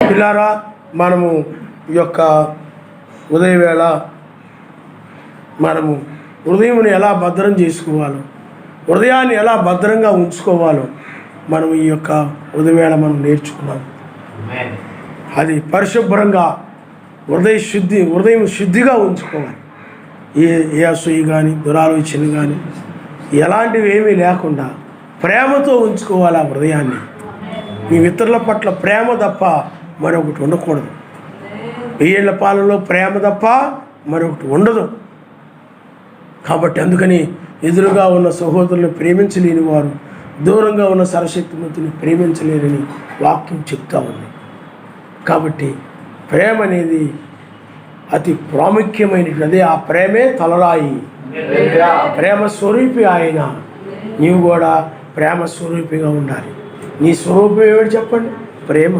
పిల్లారా, మనము ఈ యొక్క ఉదయవేళ మనము హృదయమును ఎలా భద్రం చేసుకోవాలో, హృదయాన్ని ఎలా భద్రంగా ఉంచుకోవాలో మనం ఈ యొక్క ఉదయవేళ మనం నేర్చుకున్నాం. అది పరిశుభ్రంగా హృదయం శుద్ధిగా ఉంచుకోవాలి. ఏ అసూయ కానీ దురాలోచన కానీ ఎలాంటివి ఏమీ లేకుండా ప్రేమతో ఉంచుకోవాలి ఆ హృదయాన్ని. మీ ఇతరుల పట్ల ప్రేమ తప్ప మరొకటి ఉండకూడదు. వెయ్యేళ్ల పాలనలో ప్రేమ తప్ప మరొకటి ఉండదు. కాబట్టి అందుకని ఎదురుగా ఉన్న సహోదరులను ప్రేమించలేని వారు దూరంగా ఉన్న సర్వశక్తిమంతుని ప్రేమించలేరని వాక్యం చెప్తా ఉంది. కాబట్టి ప్రేమ అనేది అతి ప్రాముఖ్యమైనది. ఆ ప్రేమే తలరాయి. ప్రేమ స్వరూపి ఆయన. నీవు కూడా ప్రేమ స్వరూపిగా ఉండాలి. నీ స్వరూపం ఏమిటి చెప్పండి? ప్రేమ.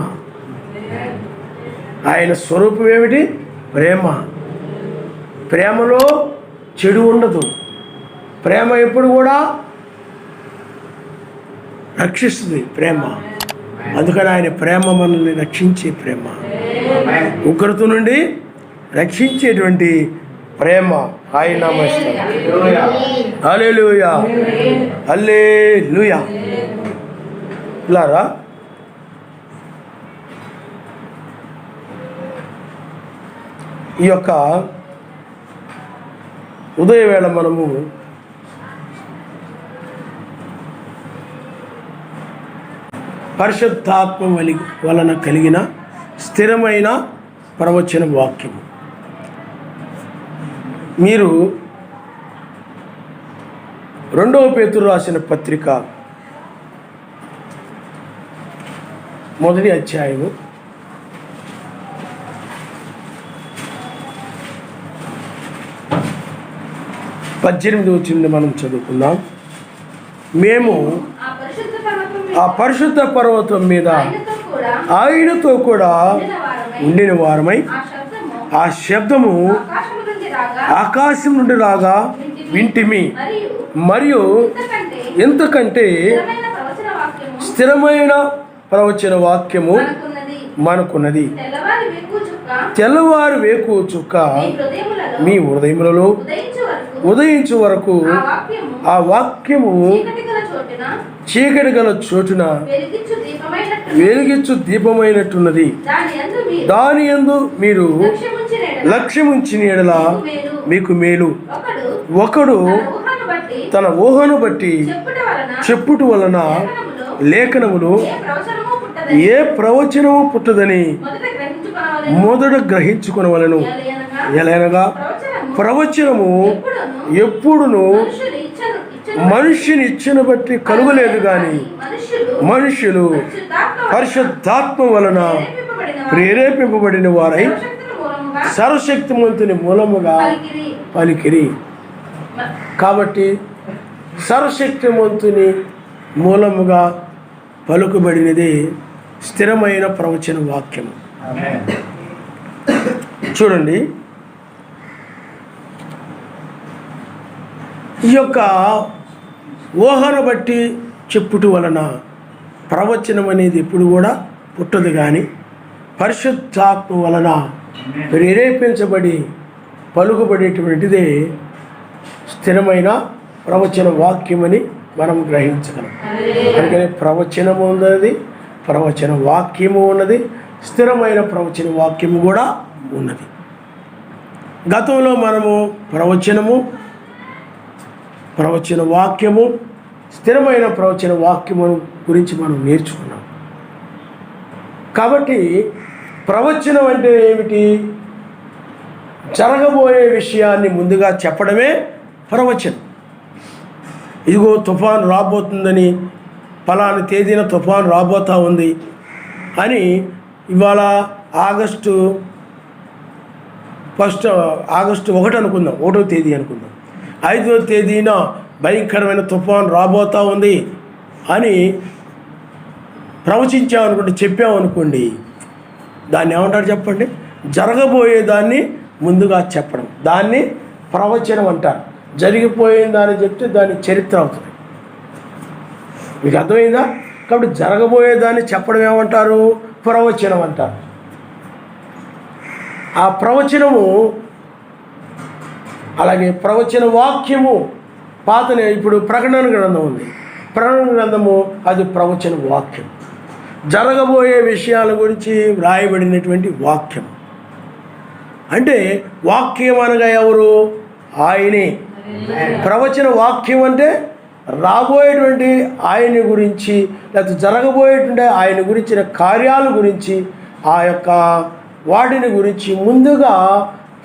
ఆయన స్వరూపం ఏమిటి? ప్రేమ. ప్రేమలో చెడు ఉండదు. ప్రేమ ఎప్పుడు కూడా రక్షిస్తుంది. ప్రేమ. అందుకని ఆయన ప్రేమ మనల్ని రక్షించే ప్రేమ, ఉగ్రత నుండి రక్షించేటువంటి ప్రేమ. ఆయన నామస్తు. హల్లెలూయా, హల్లెలూయా. ఇలారా ఈ యొక్క ఉదయవేళ మనము పరిశుద్ధాత్మ వలన కలిగిన స్థిరమైన ప్రవచన వాక్యము. మీరు 2వ పేతురు రాసిన పత్రిక 1వ అధ్యాయము 18వ వచనం మనం చదువుకుందాం. మేము ఆ పరిశుద్ధ పర్వతం మీద ఆయనతో కూడా ఉండిన వారమై ఆ శబ్దము ఆకాశం నుండి రాగా వింటిమి. మరియు ఎంతకంటే స్థిరమైన ప్రవచన వాక్యము మనకున్నది. తెల్లవారు వేకు చుక్క మీ హృదయములలో ఉదయించు వరకు ఆ వాక్యము చీకటి గల చోటున వెలిగించు దీపమైనట్టున్నది. దాని యందు మీరు లక్ష్యముంచిన యెడల మీకు మేలు. ఒకడు తన ఊహను బట్టి చెప్పుట వలన లేఖనములు ఏ ప్రవచనము పుట్టదని మొదట గ్రహించుకొనవలెను. ఎలయనగా ప్రవచనము ఎప్పుడును మనుష్యుని ఇచ్చిన బట్టి కలుగలేదు, కానీ మనుష్యులు పరిశుద్ధాత్మ వలన ప్రేరేపింపబడిన వారై సర్వశక్తిమంతుని మూలముగా పలికిరి. కాబట్టి సర్వశక్తిమంతుని మూలముగా పలుకుబడినది స్థిరమైన ప్రవచన వాక్యము. చూడండి, ఈ యొక్క ఊహను బట్టి చెప్పుట వలన ప్రవచనం అనేది ఎప్పుడు కూడా పుట్టదు, కానీ పరిశుద్ధాత్మ వలన ప్రేరేపించబడి పలుకుబడేటువంటిదే స్థిరమైన ప్రవచన వాక్యమని మనం గ్రహించగలం. అందుకని ప్రవచనము ఉన్నది, ప్రవచన వాక్యము ఉన్నది, స్థిరమైన ప్రవచన వాక్యము కూడా ఉన్నది. గతంలో మనము ప్రవచన వాక్యము, స్థిరమైన ప్రవచన వాక్యము గురించి మనం నేర్చుకున్నాం. కాబట్టి ప్రవచనం అంటే ఏమిటి? జరగబోయే విషయాన్ని ముందుగా చెప్పడమే ప్రవచనం. ఇదిగో తుఫాను రాబోతుందని, ఫలానా తేదీన తుఫాను రాబోతూ ఉంది అని ఇవాళ ఆగస్టు 1 అనుకుందాం, 1వ తేదీ అనుకుందాం. 5వ తేదీన భయంకరమైన తుఫాను రాబోతూ ఉంది అని ప్రవచించామనుకోండి, చెప్పామనుకోండి, దాన్ని ఏమంటారు చెప్పండి? జరగబోయేదాన్ని ముందుగా చెప్పడం, దాన్ని ప్రవచనం అంటారు. జరిగిపోయిన దాన్ని చెప్తే దాని చరిత్ర అవుతుంది. మీకు అర్థమైందా? కాబట్టి జరగబోయేదాన్ని చెప్పడం ఏమంటారు? ప్రవచనం అంటారు. ఆ ప్రవచనము, అలాగే ప్రవచన వాక్యము పాతనే. ఇప్పుడు ప్రకటన గ్రంథం ఉంది. ప్రకటన గ్రంథము అది ప్రవచన వాక్యం, జరగబోయే విషయాల గురించి వ్రాయబడినటువంటి వాక్యం. అంటే వాక్యం అనగా ఎవరు? ఆయనే. ప్రవచన వాక్యం అంటే రాబోయేటువంటి ఆయన గురించి, లేకపోతే జరగబోయేటువంటి ఆయన గురించిన కార్యాల గురించి, ఆ యొక్క వాటిని గురించి ముందుగా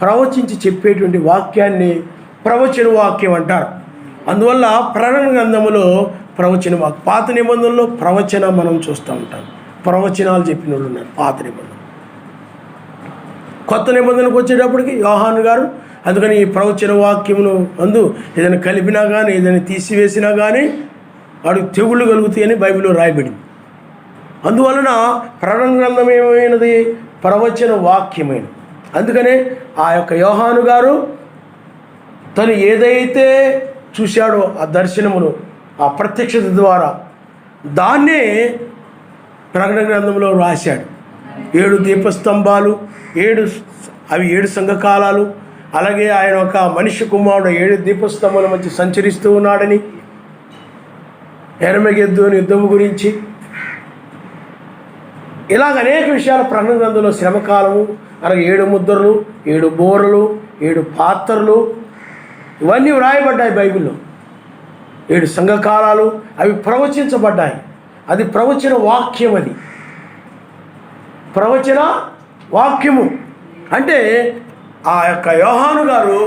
ప్రవచించి చెప్పేటువంటి వాక్యాన్ని ప్రవచన వాక్యం అంటారు. అందువల్ల ప్రకటన గ్రంథములో ప్రవచన వాక్యం. పాత నిబంధనలో ప్రవచన మనం చూస్తూ ఉంటాం, ప్రవచనాలు చెప్పిన వాళ్ళు ఉన్నారు పాత నిబంధన. కొత్త నిబంధనకు వచ్చేటప్పటికి యోహాను గారు అందుకని ఈ ప్రవచన వాక్యమును ఏదైనా కలిపినా కానీ ఏదైనా తీసివేసినా కానీ వాడికి తెగుళ్ళు కలుగుతాయని బైబిల్లో రాయబడింది. అందువలన ప్రకటన గ్రంథం ఏమైనది? ప్రవచన వాక్యమైనది. అందుకనే ఆ యొక్క యోహాను గారు తను ఏదైతే చూశాడో ఆ దర్శనమును, ఆ ప్రత్యక్షత ద్వారా దాన్నే ప్రకటన గ్రంథంలో రాశాడు. 7 దీపస్తంభాలు, 7 సంఘకాలాలు, అలాగే ఆయన ఒక మనిషి కుమారుడు 7 దీపస్తంభాల మధ్య సంచరిస్తూ ఉన్నాడని, ఎర్మగెద్దోని యుద్ధము గురించి, ఇలాగ అనేక విషయాలు ప్రకటన గ్రంథంలో, శ్రమకాలము, అలాగే 7 ముద్రలు, 7 బోరలు, 7 పాత్రలు, ఇవన్నీ వ్రాయబడ్డాయి బైబిల్లో. 7 సంఘకాలాలు అవి ప్రవచించబడ్డాయి. అది ప్రవచన వాక్యం. అది ప్రవచన వాక్యము అంటే ఆ యొక్క యోహాను గారు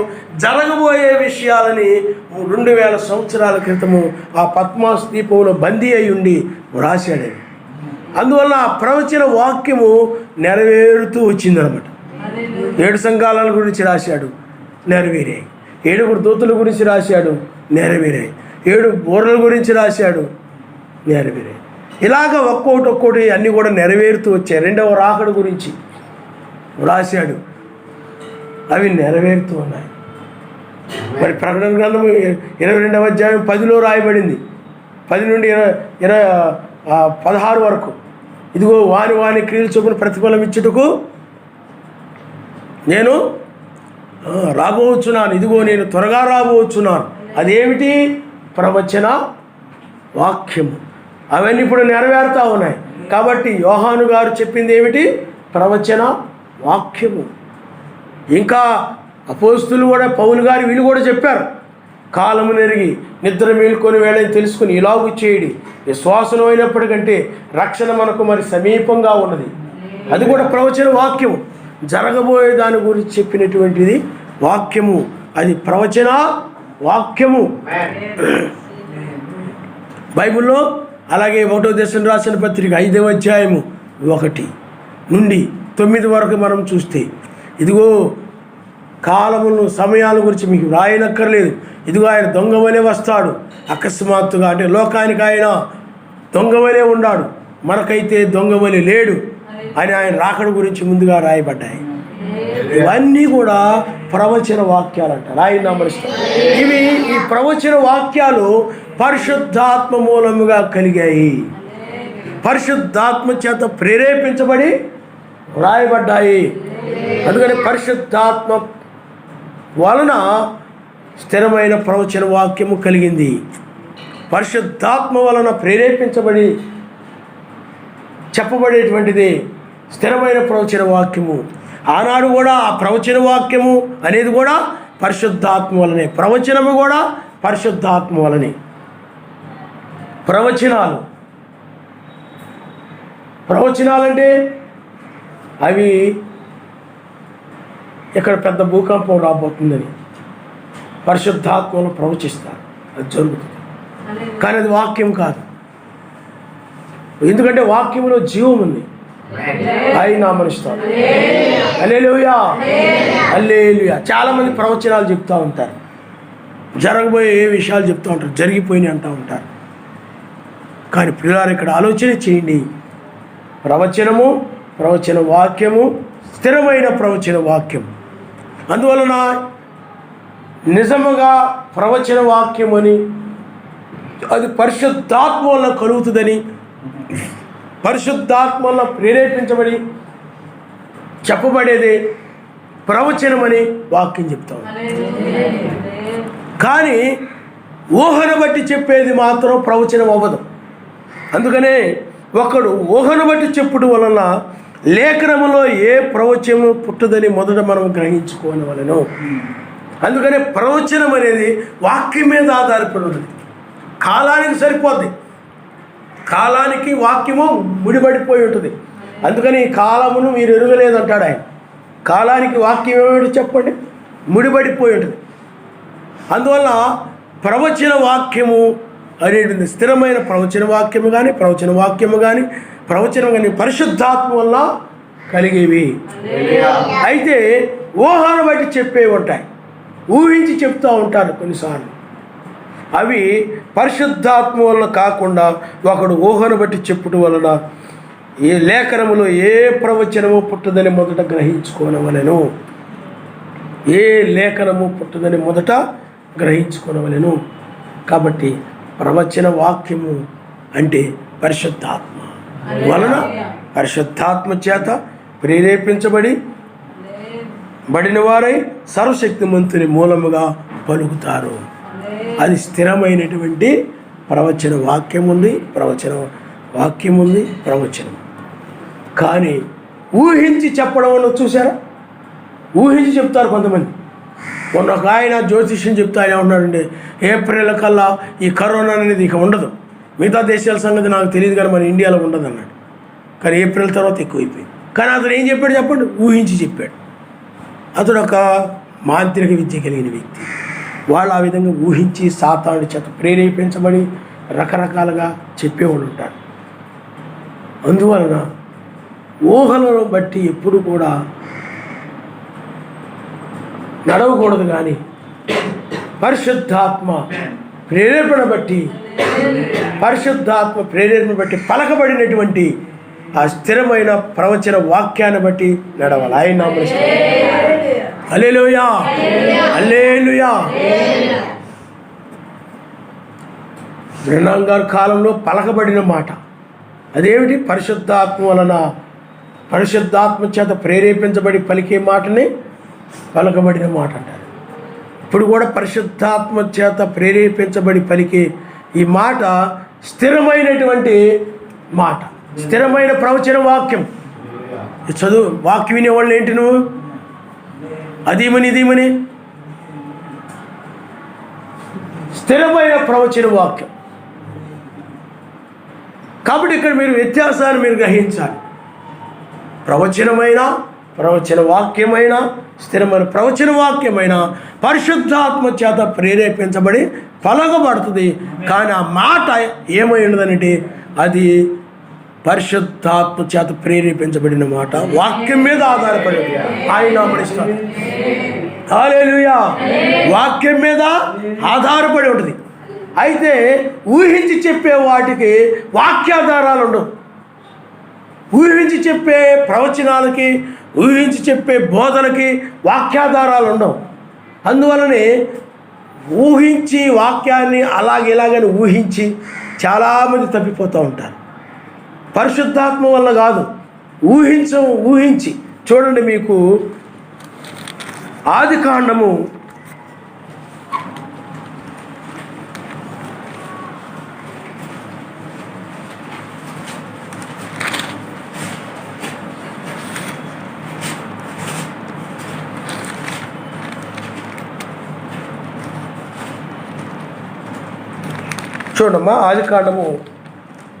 జరగబోయే విషయాలని 2000 సంవత్సరాల క్రితము ఆ పద్మాస్ ద్వీపంలో బందీ అయి ఉండి వ్రాసాడని. అందువల్ల ఆ ప్రవచన వాక్యము నెరవేరుతూ వచ్చిందనమాట. 7 సంఘాల గురించి రాశాడు, నెరవేరాయి. 7 దూతల గురించి రాశాడు, నెరవేరాయి. 7 బోర్ల గురించి రాశాడు, నెరవేరాయి. ఇలాగ ఒక్కొక్కటి అన్నీ కూడా నెరవేరుతూ వచ్చాయి. 2వ రాకడ గురించి వ్రాశాడు, అవి నెరవేరుతూ ఉన్నాయి. మరి ప్రకటన గ్రంథం 22వ అధ్యాయం 10లో రాయబడింది. 10 నుండి 16 వరకు. ఇదిగో వాని క్రియలు చొప్పున ప్రతిఫలం ఇచ్చుటకు నేను రాబోచున్నాను, ఇదిగో నేను త్వరగా రాబోచున్నాను. అదేమిటి? ప్రవచన వాక్యము. అవన్నీ ఇప్పుడు నెరవేరుతూ ఉన్నాయి. కాబట్టి యోహాను గారు చెప్పింది ఏమిటి? ప్రవచన వాక్యము. ఇంకా అపోస్తులు కూడా, పౌలు గారు, వీళ్ళు కూడా చెప్పారు. కాలము నెరిగి నిద్ర మేల్కొని వేళని తెలుసుకుని ఇలాగు చేయడి, విశ్వాసం అయినప్పటికంటే రక్షణ మనకు మరి సమీపంగా ఉన్నది. అది కూడా ప్రవచన వాక్యము. జరగబోయే దాని గురించి చెప్పినటువంటిది వాక్యము. అది ప్రవచన వాక్యము. బైబిల్లో అలాగే 1వ దశను రాసిన పత్రిక 5వ అధ్యాయము 1 నుండి 9 వరకు మనం చూస్తే, ఇదిగో కాలమును సమయాల గురించి మీకు వ్రాయనక్కర్లేదు. ఇదిగో ఆయన దొంగవలే వస్తాడు, అకస్మాత్తుగా. అంటే లోకానికి ఆయన దొంగవలే ఉన్నాడు, మనకైతే దొంగవలే లేడు అని ఆయన రాకడ గురించి ముందుగా రాయబడ్డాయి. ఇవన్నీ కూడా ప్రవచన వాక్యాలు అంటారు. ఆయన నమరిస్తారు. ఈ ప్రవచన వాక్యాలు పరిశుద్ధాత్మ మూలముగా కలిగాయి, పరిశుద్ధాత్మ చేత ప్రేరేపించబడి వ్రాయబడ్డాయి. అందుకని పరిశుద్ధాత్మ వలన స్థిరమైన ప్రవచన వాక్యము కలిగింది. పరిశుద్ధాత్మ వలన ప్రేరేపించబడి చెప్పబడేటువంటిది స్థిరమైన ప్రవచన వాక్యము. ఆనాడు కూడా ఆ ప్రవచన వాక్యము అనేది కూడా పరిశుద్ధాత్మ వలనే, ప్రవచనము కూడా పరిశుద్ధాత్మ వలనే. ప్రవచనాలంటే అవి ఇక్కడ పెద్ద భూకంపం రాబోతుందని పరిశుద్ధాత్మను ప్రవచిస్తారు, అది జరుగుతుంది. కానీ అది వాక్యం కాదు. ఎందుకంటే వాక్యంలో జీవం ఉంది. ఆయన నామనిస్తాడు. హల్లెలూయా, హల్లెలూయా. చాలామంది ప్రవచనాలు చెప్తూ ఉంటారు, జరగబోయే ఏ విషయాలు చెప్తూ ఉంటారు, జరిగిపోయినాయి అంటూ ఉంటారు. కానీ ప్రియులారా, ఇక్కడ ఆలోచన చేయండి. ప్రవచనము, ప్రవచన వాక్యము స్థిరమైన ప్రవచన వాక్యం. అందువలన నిజముగా ప్రవచన వాక్యం అని, అది పరిశుద్ధాత్మ వల్ల కలుగుతుందని, పరిశుద్ధాత్మ వల్ల ప్రేరేపించబడి చెప్పబడేది ప్రవచనమని వాక్యం చెప్తాం. కానీ ఊహను బట్టి చెప్పేది మాత్రం ప్రవచనం అవ్వదు. అందుకనే ఒకడు ఊహను బట్టి చెప్పుడు వలన లేఖనములో ఏ ప్రవచనం పుట్టదని మొదట మనం గ్రహించుకోవలెను. అందుకనే ప్రవచనం అనేది వాక్యం మీద ఆధారపడి ఉంటుంది. కాలానికి సరిపోద్ది, కాలానికి వాక్యము ముడిపడిపోయి ఉంటుంది. అందుకని ఈ కాలమును మీరు ఎరుగలేదంటాడు ఆయన. కాలానికి వాక్యం ఏమిటి చెప్పండి? ముడిపడిపోయి ఉంటుంది. అందువల్ల ప్రవచన వాక్యము అనేది స్థిరమైన ప్రవచన వాక్యము కానీ ప్రవచనం కానీ పరిశుద్ధాత్మ వల్ల కలిగేవి. అయితే ఊహను బట్టి చెప్పేవి ఉంటాయి, ఊహించి చెప్తూ ఉంటారు కొన్నిసార్లు. అవి పరిశుద్ధాత్మ వల్ల కాకుండా ఒకడు ఊహను బట్టి చెప్పుట వలన ఏ లేఖనములో ఏ ప్రవచనము పుట్టదని మొదట గ్రహించుకోనవలెను. ఏ లేఖనము పుట్టదని మొదట గ్రహించుకోనవలెను. కాబట్టి ప్రవచన వాక్యము అంటే పరిశుద్ధాత్మ వలన, పరిశుద్ధాత్మ చేత ప్రేరేపించబడిన వారై సర్వశక్తిమంతుని మూలముగా పలుకుతారు. అది స్థిరమైనటువంటి ప్రవచన వాక్యం ఉంది, ప్రవచనం. కానీ ఊహించి చెప్పడం అన్న చూసారా? ఊహించి చెప్తారు కొంతమంది. మొన్న ఒక ఆయన జ్యోతిష్యం చెప్తా ఆయన ఉన్నాడండి, ఏప్రిల్ కల్లా ఈ కరోనా అనేది ఇక ఉండదు, మిగతా దేశాల సంగతి నాకు తెలియదు కానీ మన ఇండియాలో ఉండదు అన్నాడు. కానీ ఏప్రిల్ తర్వాత ఎక్కువైపోయింది. కానీ అతను ఏం చెప్పాడు చెప్పండి? ఊహించి చెప్పాడు. అతడు ఒక మాంత్రిక విద్య కలిగిన వ్యక్తి. వాళ్ళు ఆ విధంగా ఊహించి సాతాను చేత ప్రేరేపించబడి రకరకాలుగా చెప్పేవాళ్ళు ఉంటారు. అందువలన ఊహలను బట్టి ఎప్పుడు కూడా నడవకూడదు. కానీ పరిశుద్ధాత్మ ప్రేరేపణ బట్టి పలకబడినటువంటి ఆ స్థిరమైన ప్రవచన వాక్యాన్ని బట్టి నడవాలి. ఆయన హల్లెలూయా, హల్లెలూయా. బ్రహ్నాం గారి కాలంలో పలకబడిన మాట అదేమిటి? పరిశుద్ధాత్మ వలన, పరిశుద్ధాత్మ చేత ప్రేరేపించబడి పలికే మాటని పలకబడిన మాట అంటారు. ఇప్పుడు కూడా పరిశుద్ధాత్మ చేత ప్రేరేపించబడి పలికే ఈ మాట స్థిరమైనటువంటి మాట, స్థిరమైన ప్రవచన వాక్యం. చదువు వాక్యం వినేవాళ్ళు ఏంటి? నువ్వు అదీమని స్థిరమైన ప్రవచన వాక్యం. కాబట్టి ఇక్కడ మీరు వ్యత్యాసాన్ని మీరు గ్రహించాలి. ప్రవచన వాక్యమైన స్థిరమైన ప్రవచన వాక్యమైన పరిశుద్ధాత్మ చేత ప్రేరేపించబడి పలకబడుతుంది. కానీ ఆ మాట ఏమై ఉన్నదనంటే అది పరిశుద్ధాత్మ చేత ప్రేరేపించబడిన మాట, వాక్యం మీద ఆధారపడి ఆయన నామనిస్తారు. హల్లెలూయా. వాక్యం మీద ఆధారపడి ఉంటుంది. అయితే ఊహించి చెప్పే వాటికి వాక్యాధారాలు ఉండవు. ఊహించి చెప్పే ప్రవచనాలకి, ఊహించి చెప్పే బోధనకి వాక్యాధారాలు ఉండవు. అందువలనే ఊహించి వాక్యాన్ని ఇలాగని ఊహించి చాలామంది తప్పిపోతూ ఉంటారు. పరిశుద్ధాత్మ వల్ల కాదు, ఊహించి చూడండి. మీకు ఆదికాండము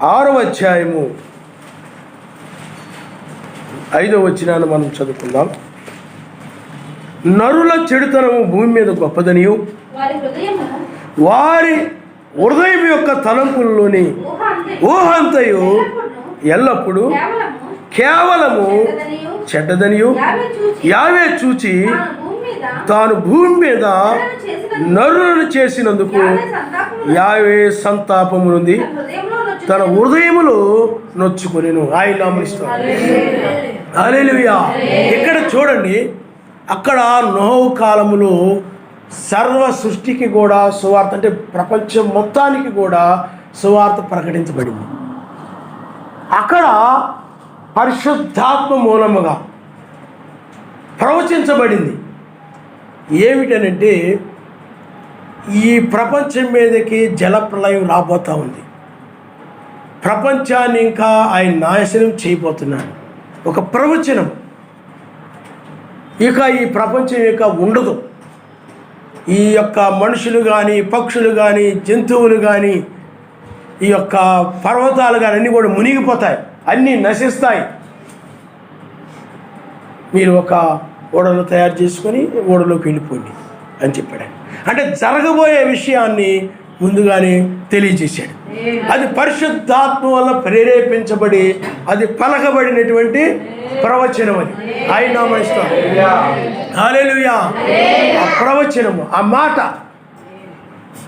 6వ అధ్యాయము 5వ వచనాన్ని మనం చదువుకుందాం. నరుల చెడుతనము భూమి మీద గొప్పదనియు, వారి హృదయం యొక్క తలంపుల్లోని ఊహంతయు ఎల్లప్పుడూ కేవలము చెడ్డదనియు యావే చూచి తాను భూమి మీద నరులను చేసినందుకు యావే సంతాపము నుండి తన హృదయములో నొచ్చుకొనెను. ఆయన నామమున హల్లెలూయా. ఇక్కడ చూడండి, అక్కడ నోహు కాలములో సర్వ సృష్టికి కూడా సువార్త, అంటే ప్రపంచం మొత్తానికి కూడా సువార్త ప్రకటించబడింది. అక్కడ పరిశుద్ధాత్మ మూలముగా ప్రవచించబడింది. ఏమిటనంటే ఈ ప్రపంచం మీదకి జలప్రళయం రాబోతూ ఉంది. ప్రపంచాన్ని ఇంకా ఆయన నాశనం చేయబోతున్నాడు. ఒక ప్రవచనం. ఇక ఈ ప్రపంచం ఇక ఉండదు. ఈ యొక్క మనుషులు కానీ, పక్షులు కానీ, జంతువులు కానీ, ఈ యొక్క పర్వతాలు కానీ అన్నీ కూడా మునిగిపోతాయి, అన్నీ నశిస్తాయి. మీరు ఒక ఓడను తయారు చేసుకొని ఓడలోకి వెళ్ళిపోండి అని చెప్పాడు. అంటే జరగబోయే విషయాన్ని ముందుగానే తెలియజేశాడు. అది పరిశుద్ధాత్మ వల్ల ప్రేరేపించబడి అది పలకబడినటువంటి ప్రవచనం. అది ఆయన నామమున హల్లెలూయా. ఆ ప్రవచనము, ఆ మాట.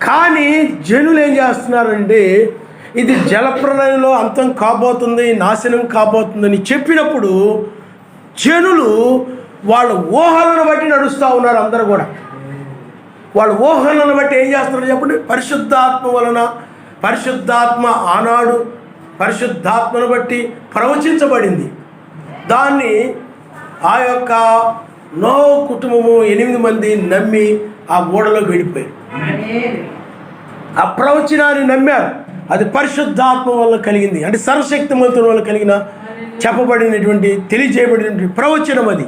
కానీ జనులు ఏం చేస్తున్నారంటే ఇది జలప్రళయంలో అంతం కాబోతుంది, నాశనం కాబోతుందని చెప్పినప్పుడు జనులు వాళ్ళ ఊహలను బట్టి నడుస్తూ ఉన్నారు. అందరూ కూడా వాళ్ళ ఊహలను బట్టి ఏం చేస్తున్నారు చెప్పండి? పరిశుద్ధాత్మ వలన, పరిశుద్ధాత్మ ఆనాడు పరిశుద్ధాత్మను బట్టి ప్రవచించబడింది. దాన్ని ఆ యొక్క నోవహు కుటుంబము 8 మంది నమ్మి ఆ ఓడలోకి వెళ్ళిపోయారు. ఆ ప్రవచనాన్ని నమ్మారు. అది పరిశుద్ధాత్మ వల్ల కలిగింది. అంటే సర్వశక్తిమంతుని వల్ల కలిగిన చెప్పబడినటువంటి తెలియజేయబడినటువంటి ప్రవచనం అది.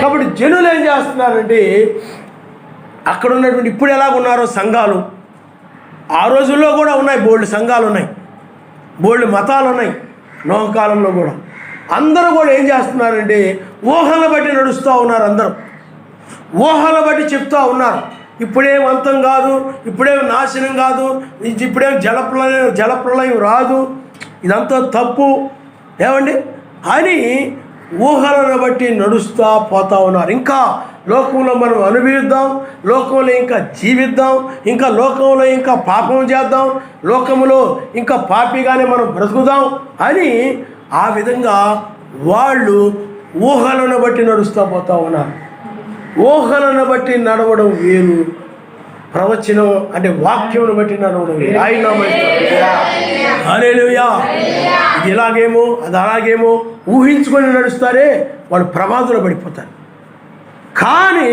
కాబట్టి జనులు ఏం చేస్తున్నారంటే అక్కడ ఉన్నటువంటి ఇప్పుడు ఎలాగున్నారో సంఘాలు, ఆ రోజుల్లో కూడా ఉన్నాయి, బోల్డ్ సంఘాలు ఉన్నాయి, బోల్డ్ మతాలు ఉన్నాయి. నోహు కాలంలో కూడా అందరూ కూడా ఏం చేస్తున్నారంటే ఊహలను బట్టి నడుస్తూ ఉన్నారు. అందరూ ఊహలను బట్టి చెప్తూ ఉన్నారు. ఇప్పుడేం అంతం కాదు, ఇప్పుడేం నాశనం కాదు, ఇప్పుడేం జలప్రళయం రాదు, ఇదంతా తప్పు ఏమండి అని ఊహలను బట్టి నడుస్తూ పోతూ ఉన్నారు. ఇంకా లోకంలో మనం అనుభవిద్దాం, లోకంలో ఇంకా జీవిద్దాం, ఇంకా లోకంలో ఇంకా పాపం చేద్దాం, లోకంలో ఇంకా పాపిగానే మనం బ్రతుకుదాం అని ఆ విధంగా వాళ్ళు ఊహలను బట్టి నడుస్తూ పోతూ ఉన్నారు. ఊహలను బట్టి నడవడం వేరు, ప్రవచనం అంటే వాక్యమును బట్టి నడవడం వేరు. ఆయన హల్లెలూయా. ఇది ఇలాగేమో అది అలాగేమో ఊహించుకొని నడుస్తారే వాళ్ళు ప్రమాదంలో పడిపోతారు. కానీ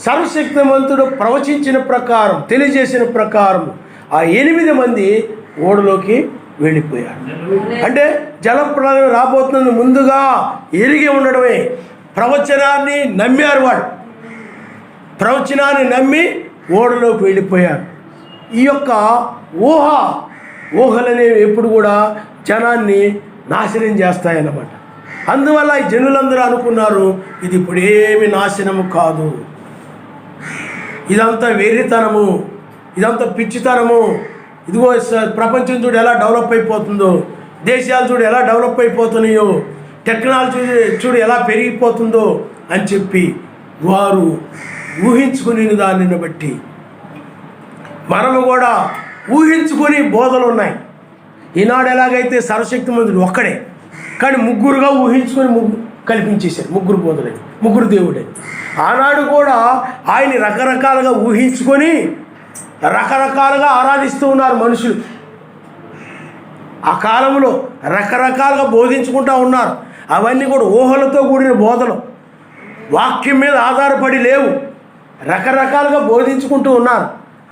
సర్వశక్తిమంతుడు ప్రవచించిన ప్రకారం, తెలియజేసిన ప్రకారం ఆ 8 మంది ఓడలోకి వెళ్ళిపోయారు. అంటే జలప్రళయం రాబోతున్నది ముందుగా ఎరిగి ఉండడమే. ప్రవచనాన్ని నమ్మారు. వాడు ప్రవచనాన్ని నమ్మి ఓడలోకి వెళ్ళిపోయారు. ఈ యొక్క ఊహలనేవి ఎప్పుడు కూడా జనాన్ని నాశనం చేస్తాయన్నమాట. అందువల్ల ఈ జనులందరూ అనుకున్నారు ఇది ఇప్పుడేమి నాశనము కాదు, ఇదంతా వెర్రితనము, ఇదంతా పిచ్చితనము, ఇదిగో ప్రపంచం చూడు ఎలా డెవలప్ అయిపోతుందో, దేశాలు చూడు ఎలా డెవలప్ అయిపోతున్నాయో, టెక్నాలజీ చూడు ఎలా పెరిగిపోతుందో అని చెప్పి వారు ఊహించుకునే దానిని బట్టి మనము కూడా ఊహించుకొని బోధలు ఉన్నాయి. ఈనాడు ఎలాగైతే సర్వశక్తిమంతుడు ఒక్కడే, కానీ ముగ్గురుగా ఊహించుకొని కల్పించేశారు. ముగ్గురు బోధలని, ముగ్గురు దేవుడే. ఆనాడు కూడా ఆయన్ని రకరకాలుగా ఊహించుకొని రకరకాలుగా ఆరాధిస్తూ ఉన్నారు మనుషులు. ఆ కాలంలో రకరకాలుగా బోధించుకుంటూ ఉన్నారు. అవన్నీ కూడా ఊహలతో కూడిన బోధలు, వాక్యం మీద ఆధారపడి లేవు. రకరకాలుగా బోధించుకుంటూ ఉన్నారు,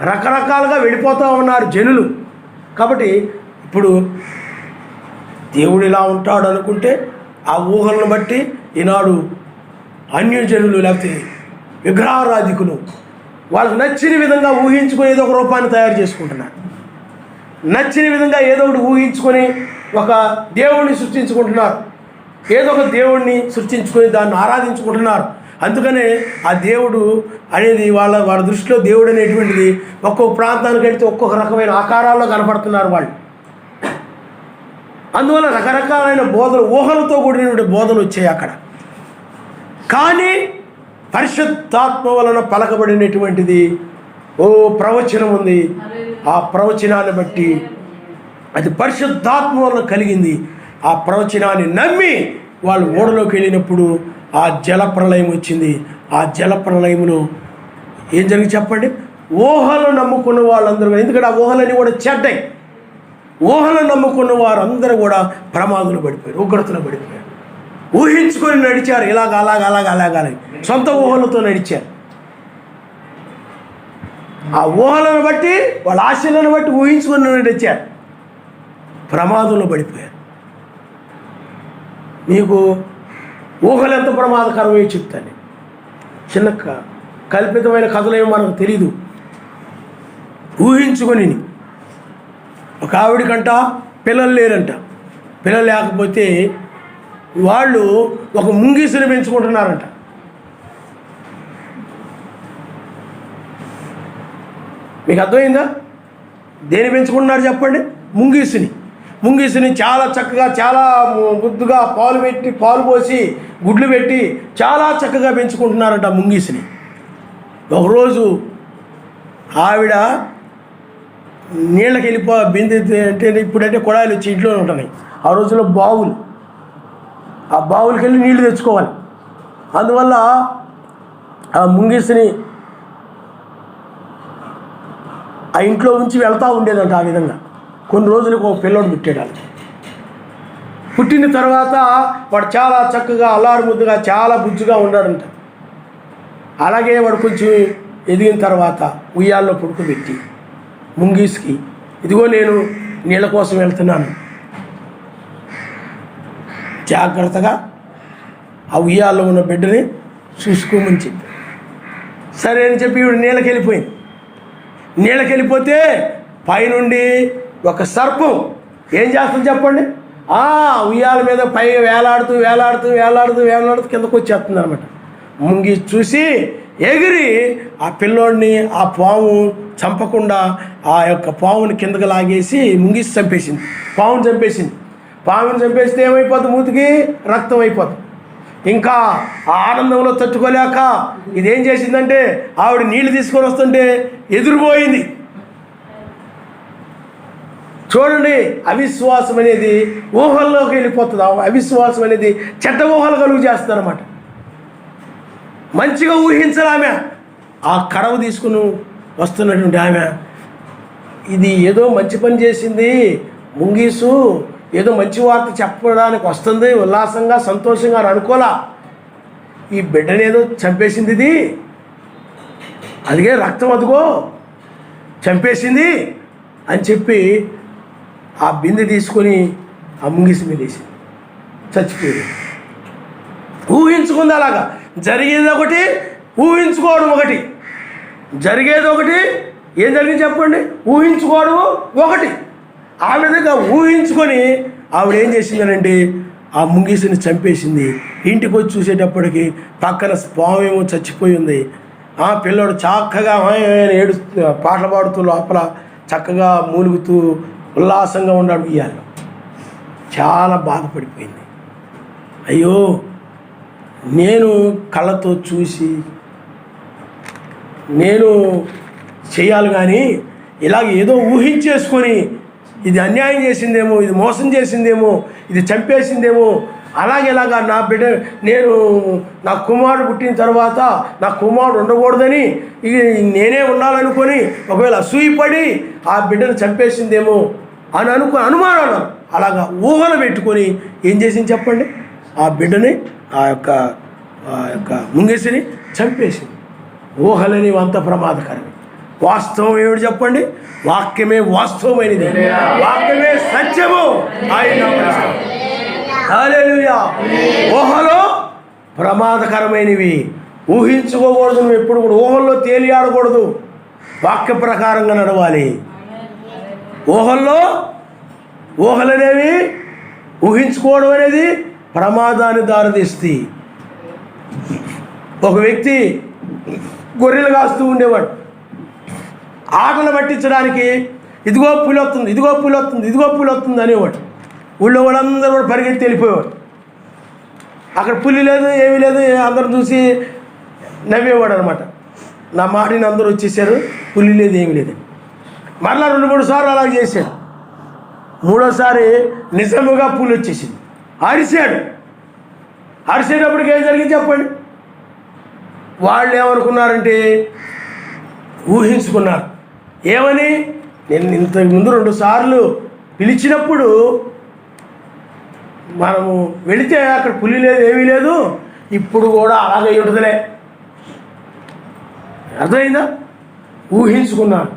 రకరకాలుగా వెళ్ళిపోతూ ఉన్నారు జనులు. కాబట్టి ఇప్పుడు దేవుడు ఇలా ఉంటాడు అనుకుంటే ఆ ఊహలను బట్టి ఈనాడు అన్యజనులు లేకపోతే విగ్రహారాధికులు వాళ్ళకు నచ్చిన విధంగా ఊహించుకొని ఏదో ఒక రూపాన్ని తయారు చేసుకుంటున్నారు. నచ్చిన విధంగా ఏదో ఒకటి ఊహించుకొని ఒక దేవుడిని సృష్టించుకుంటున్నారు, ఏదో ఒక దేవుడిని సృష్టించుకొని దాన్ని ఆరాధించుకుంటున్నారు. అందుకనే ఆ దేవుడు అనేది వాళ్ళ దృష్టిలో దేవుడు అనేటువంటిది ఒక్కొక్క ప్రాంతానికి వెళితే ఒక్కొక్క రకమైన ఆకారాల్లో కనపడుతున్నారు వాళ్ళు. అందువల్ల రకరకాలైన బోధలు, ఊహలతో కూడినటువంటి బోధలు వచ్చాయి అక్కడ. కానీ పరిశుద్ధాత్మ వలన పలకబడినటువంటిది ప్రవచనం ఉంది. ఆ ప్రవచనాన్ని బట్టి అది పరిశుద్ధాత్మ వలన కలిగింది. ఆ ప్రవచనాన్ని నమ్మి వాళ్ళు ఓడలోకి వెళ్ళినప్పుడు ఆ జలప్రళయం వచ్చింది. ఆ జలప్రళయంలో ఏం జరిగి చెప్పండి? ఊహలు నమ్ముకున్న వాళ్ళందరూ, ఎందుకంటే ఆ ఊహలన్నీ కూడా చెడ్డాయి. ఊహలను నమ్ముకున్న వారందరూ కూడా ప్రమాదంలో పడిపోయారు, ఉగ్రతలో పడిపోయారు. ఊహించుకొని నడిచారు, ఇలాగ అలాగ అలాగ అలాగ. సొంత ఊహలతో నడిచారు. ఆ ఊహలను బట్టి వాళ్ళ ఆశలను బట్టి ఊహించుకుని నడిచారు, ప్రమాదంలో పడిపోయారు. మీకు ఊహలు ఎంత ప్రమాదకరమో చెప్తాను. చిన్న కల్పితమైన కథలేమో మనకు తెలీదు. ఊహించుకొని ఒక ఆవిడకంట పిల్లలు లేరంట. పిల్లలు లేకపోతే వాళ్ళు ఒక ముంగీసుని పెంచుకుంటున్నారంట. మీకు అర్థమైందా? దేని పెంచుకుంటున్నారు చెప్పండి? ముంగీసుని చాలా చక్కగా, చాలా ముద్దుగా పాలు పోసి గుడ్లు పెట్టి చాలా చక్కగా పెంచుకుంటున్నారంట ముంగీసుని. ఒకరోజు ఆవిడ నీళ్ళకి బిందె అంటే ఇప్పుడంటే కుళాయిలు వచ్చి ఇంట్లోనే ఉంటున్నాయి. ఆ రోజుల్లో బావులు, ఆ బావులకి వెళ్ళి నీళ్లు తెచ్చుకోవాలి. అందువల్ల ఆ ముంగీసుని ఆ ఇంట్లో ఉంచి వెళ్తూ ఉండేదంట. ఆ విధంగా కొన్ని రోజులకు ఒక పిల్లోడు పుట్టాడు. పుట్టిన తర్వాత వాడు చాలా చక్కగా అల్లారు ముద్దుగా చాలా బుజ్జుగా ఉన్నాడంట. అలాగే వాడు కొంచెం ఎదిగిన తర్వాత ఉయ్యాల్లో పడుకోబెట్టి ముంగీస్కి, ఇదిగో నేను నీళ్ళ కోసం వెళ్తున్నాను, జాగ్రత్తగా ఆ ఉయ్యాల్లో ఉన్న బిడ్డని చూసుకోమని చెప్పి, సరే అని చెప్పి ఇవి నీళ్ళకి వెళ్ళిపోయింది. నీళ్ళకి వెళ్ళిపోతే పైనుండి ఒక సర్పం ఏం చేస్తుంది చెప్పండి? ఉయ్యాల మీద పై వేలాడుతూ కిందకు వచ్చేస్తుంది అనమాట. ముంగి చూసి ఎగిరి ఆ పిల్లోడిని, ఆ పాము చంపకుండా ఆ యొక్క పాముని కిందకు లాగేసి ముంగిసి చంపేసింది. పాముని చంపేస్తే ఏమైపోతుంది? మూతికి రక్తం అయిపోతుంది. ఇంకా ఆ ఆనందంలో తట్టుకోలేక ఇదేం చేసిందంటే ఆవిడ నీళ్లు తీసుకొని వస్తుంటే ఎదురుపోయింది. చూడండి, అవిశ్వాసం అనేది ఊహల్లోకి వెళ్ళిపోతుంది. అవిశ్వాసం అనేది చెడ్డ ఊహలు కలుగు చేస్తుందన్నమాట. మంచిగా ఊహించాలి ఆమె. ఆ కడవ తీసుకుని వస్తున్నటువంటి ఆమె ఇది ఏదో మంచి పని చేసింది, ముంగీసు ఏదో మంచి వార్త చెప్పడానికి వస్తుంది, ఉల్లాసంగా సంతోషంగా అని అనుకోలా. ఈ బిడ్డని ఏదో చంపేసింది, ఇది అదిగే రక్తం అదిగో చంపేసింది అని చెప్పి ఆ బిందె తీసుకొని ఆ ముంగిసి మీద వేసింది, చచ్చిపోయింది. ఊహించుకుంది. అలాగా జరిగేది ఒకటి, ఊహించుకోవడం ఒకటి. జరిగేది ఒకటి, ఏం జరిగింది చెప్పండి? ఊహించుకోవడం ఒకటి. ఆ విధంగా ఊహించుకొని ఆవిడ ఏం చేసిందనంటే ఆ ముంగీసుని చంపేసింది. ఇంటికి వచ్చి చూసేటప్పటికి పక్కన పామేమో చచ్చిపోయి ఉంది. ఆ పిల్లోడు చక్కగా ఏడు పాటలు పాడుతూ లోపల చక్కగా మూలుగుతూ ఉల్లాసంగా ఉన్నాడు ఉయ్యాల్లో. చాలా బాధపడిపోయింది. అయ్యో, నేను కళ్ళతో చూసి నేను చేయాలి, కానీ ఇలాగ ఏదో ఊహించేసుకొని ఇది అన్యాయం చేసిందేమో, ఇది మోసం చేసిందేమో, ఇది చంపేసిందేమో, అలాగేలాగా నా బిడ్డ నా కుమారుడు పుట్టిన తర్వాత నా కుమారుడు ఉండకూడదని నేనే ఉండాలనుకొని ఒకవేళ అసూయపడి ఆ బిడ్డను చంపేసిందేమో అని అనుమానాలు అలాగా ఊహలు పెట్టుకొని ఏం చేసింది చెప్పండి? ఆ బిడ్డని ఆ యొక్క ముంగేసిని చంపేసింది. ఊహలని అంత ప్రమాదకరమే. వాస్తవం ఏమిటి చెప్పండి? వాక్యమే వాస్తవమైనది, వాక్యమే సత్యము. ఆయన హల్లెలూయా. ఊహలో ప్రమాదకరమైనవి ఊహించుకోకూడదు. నువ్వు ఎప్పుడు కూడా ఊహల్లో తేలియాడకూడదు, వాక్య ప్రకారంగా నడవాలి. ఊహలనేవి ఊహించుకోవడం అనేది ప్రమాదాన్ని దారితీస్తుంది. ఒక వ్యక్తి గొర్రెలు కాస్తూ ఉండేవాడు. ఆటలు పట్టించడానికి ఇదిగో పులి వస్తుంది అనేవాడు. ఊళ్ళో వాళ్ళందరూ కూడా పరిగెత్తి వెళ్ళిపోయేవాడు. అక్కడ పులి లేదు, ఏమీ లేదు. అందరూ చూసి నవ్వేవాడు అనమాట. నా మాటని అందరూ వచ్చేసారు, పులి లేదు, ఏమీ లేదు. మరలా 2-3 సార్లు అలా చేశాడు. 3వసారి నిజముగా పులి వచ్చేసింది. అరిసేటప్పటికి ఏం జరిగింది చెప్పండి? వాళ్ళు ఏమనుకున్నారంటే ఊహించుకున్నారు. ఏమని? నేను ఇంతకుముందు 2 సార్లు పిలిచినప్పుడు మనము వెళితే అక్కడ పులి లేదు, ఏమీ లేదు. ఇప్పుడు కూడా అలాగే ఉంటుందిలే. అర్థమైందా? ఊహించుకున్నాను.